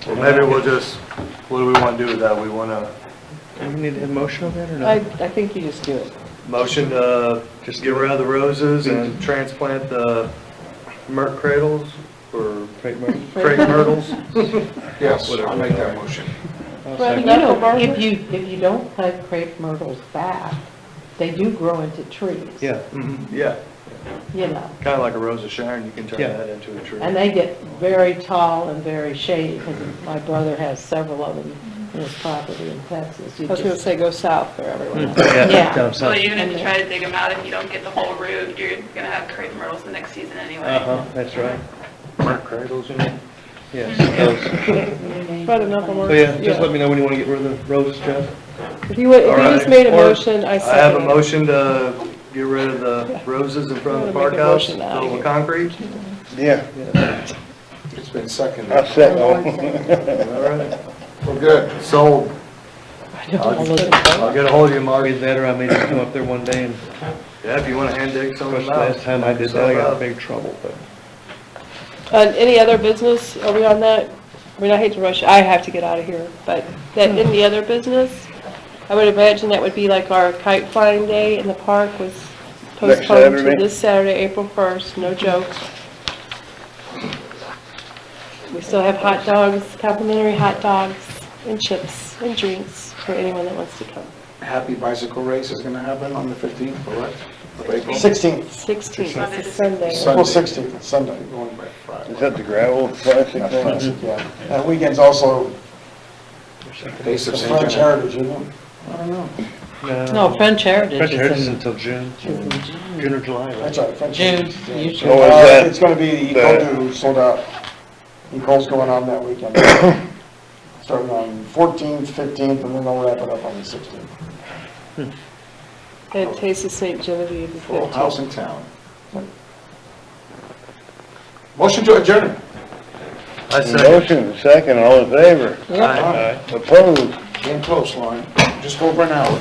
Speaker 1: well, maybe we'll just, what do we want to do with that? We want to
Speaker 3: Do we need to have motion on that or
Speaker 6: I
Speaker 3: not?
Speaker 6: think you just do it.
Speaker 1: motion to
Speaker 3: Just
Speaker 1: get rid of the roses and transplant the Merc cradles, or
Speaker 3: Crepe myrtle?
Speaker 1: crepe myrtles.
Speaker 5: Yes,
Speaker 1: Whatever
Speaker 5: I'll make
Speaker 1: they
Speaker 5: that
Speaker 1: are.
Speaker 5: motion.
Speaker 9: But you know, if you don't plant crepe myrtles back, they do grow into trees.
Speaker 3: Yeah.
Speaker 1: Yeah,
Speaker 9: You know,
Speaker 1: kind of like a rose of Sharon, you can turn
Speaker 3: Yeah.
Speaker 1: that into a tree.
Speaker 9: and they get very tall and very shady, because my brother has several of them in his property in Texas. You
Speaker 4: I was gonna
Speaker 9: just-
Speaker 4: say go south for everyone.
Speaker 9: Yeah.
Speaker 3: Down
Speaker 8: So
Speaker 3: south.
Speaker 8: even if you try to dig them out, if you don't get the whole root, you're gonna have crepe myrtles the next season anyway.
Speaker 3: Uh-huh, that's right.
Speaker 1: Merc cradles,
Speaker 3: Yeah. those.
Speaker 4: But enough of
Speaker 3: So yeah, just let me know when you want to get rid of the roses, Jeff.
Speaker 4: If you would, if
Speaker 1: All
Speaker 4: you
Speaker 1: right.
Speaker 4: just made a
Speaker 1: Or
Speaker 4: motion, I
Speaker 1: I have
Speaker 4: second
Speaker 1: a
Speaker 4: it.
Speaker 1: motion to get rid of the roses in front of the
Speaker 4: I'm gonna make a
Speaker 1: park house,
Speaker 4: motion out of
Speaker 1: fill with
Speaker 4: here.
Speaker 1: concrete.
Speaker 2: Yeah,
Speaker 5: It's been seconded.
Speaker 2: I second.
Speaker 1: All right,
Speaker 5: We're good.
Speaker 1: sold.
Speaker 9: I know,
Speaker 1: I'll
Speaker 9: all of them.
Speaker 1: I'll get a hold of you, Mark.
Speaker 3: Either that or I may just come up there one day and,
Speaker 1: Yeah, if you want to hand dig some of
Speaker 3: of
Speaker 1: them
Speaker 3: course,
Speaker 1: out.
Speaker 3: last time I did that, I got in big trouble, but.
Speaker 4: Any other business, are we on that? I mean, I hate to rush, I have to get out of here, but that, any other business? I would imagine that would be like our kite flying day in the park was postponed to
Speaker 2: Saturday?
Speaker 4: this Saturday, April 1st, no joke. We still have hot dogs, complimentary hot dogs and chips and drinks for anyone that wants to come.
Speaker 5: Happy bicycle race is gonna happen on the 15th, correct? Of April?
Speaker 7: 16th,
Speaker 4: 16th, it's a Sunday.
Speaker 7: April 16th, it's Sunday.
Speaker 5: Going by Friday.
Speaker 2: Is that the gravel classic
Speaker 7: That's
Speaker 2: thing?
Speaker 7: classic, yeah. That weekend's also
Speaker 5: Days of
Speaker 7: the
Speaker 5: St.
Speaker 7: French
Speaker 5: John.
Speaker 7: Heritage, isn't it? I don't know.
Speaker 9: No, French Heritage
Speaker 3: French Heritage is
Speaker 9: is in
Speaker 3: until June, June or July, right?
Speaker 7: That's right, French
Speaker 9: June,
Speaker 7: Heritage. yeah.
Speaker 9: usually.
Speaker 2: Oh, is that
Speaker 7: It's gonna be the
Speaker 2: the-
Speaker 7: Eco sold out. Eco's going on that weekend. Starting on 14th, 15th, and then they'll wrap it up on the 16th.
Speaker 4: And Taste of St. Genevieve the
Speaker 5: Full
Speaker 4: 15th.
Speaker 5: house in town. Motion to adjourn.
Speaker 1: I second.
Speaker 2: Motion, second, all in favor?
Speaker 1: Aye.
Speaker 2: Opposed?
Speaker 5: Getting close, Lauren. Just over an hour.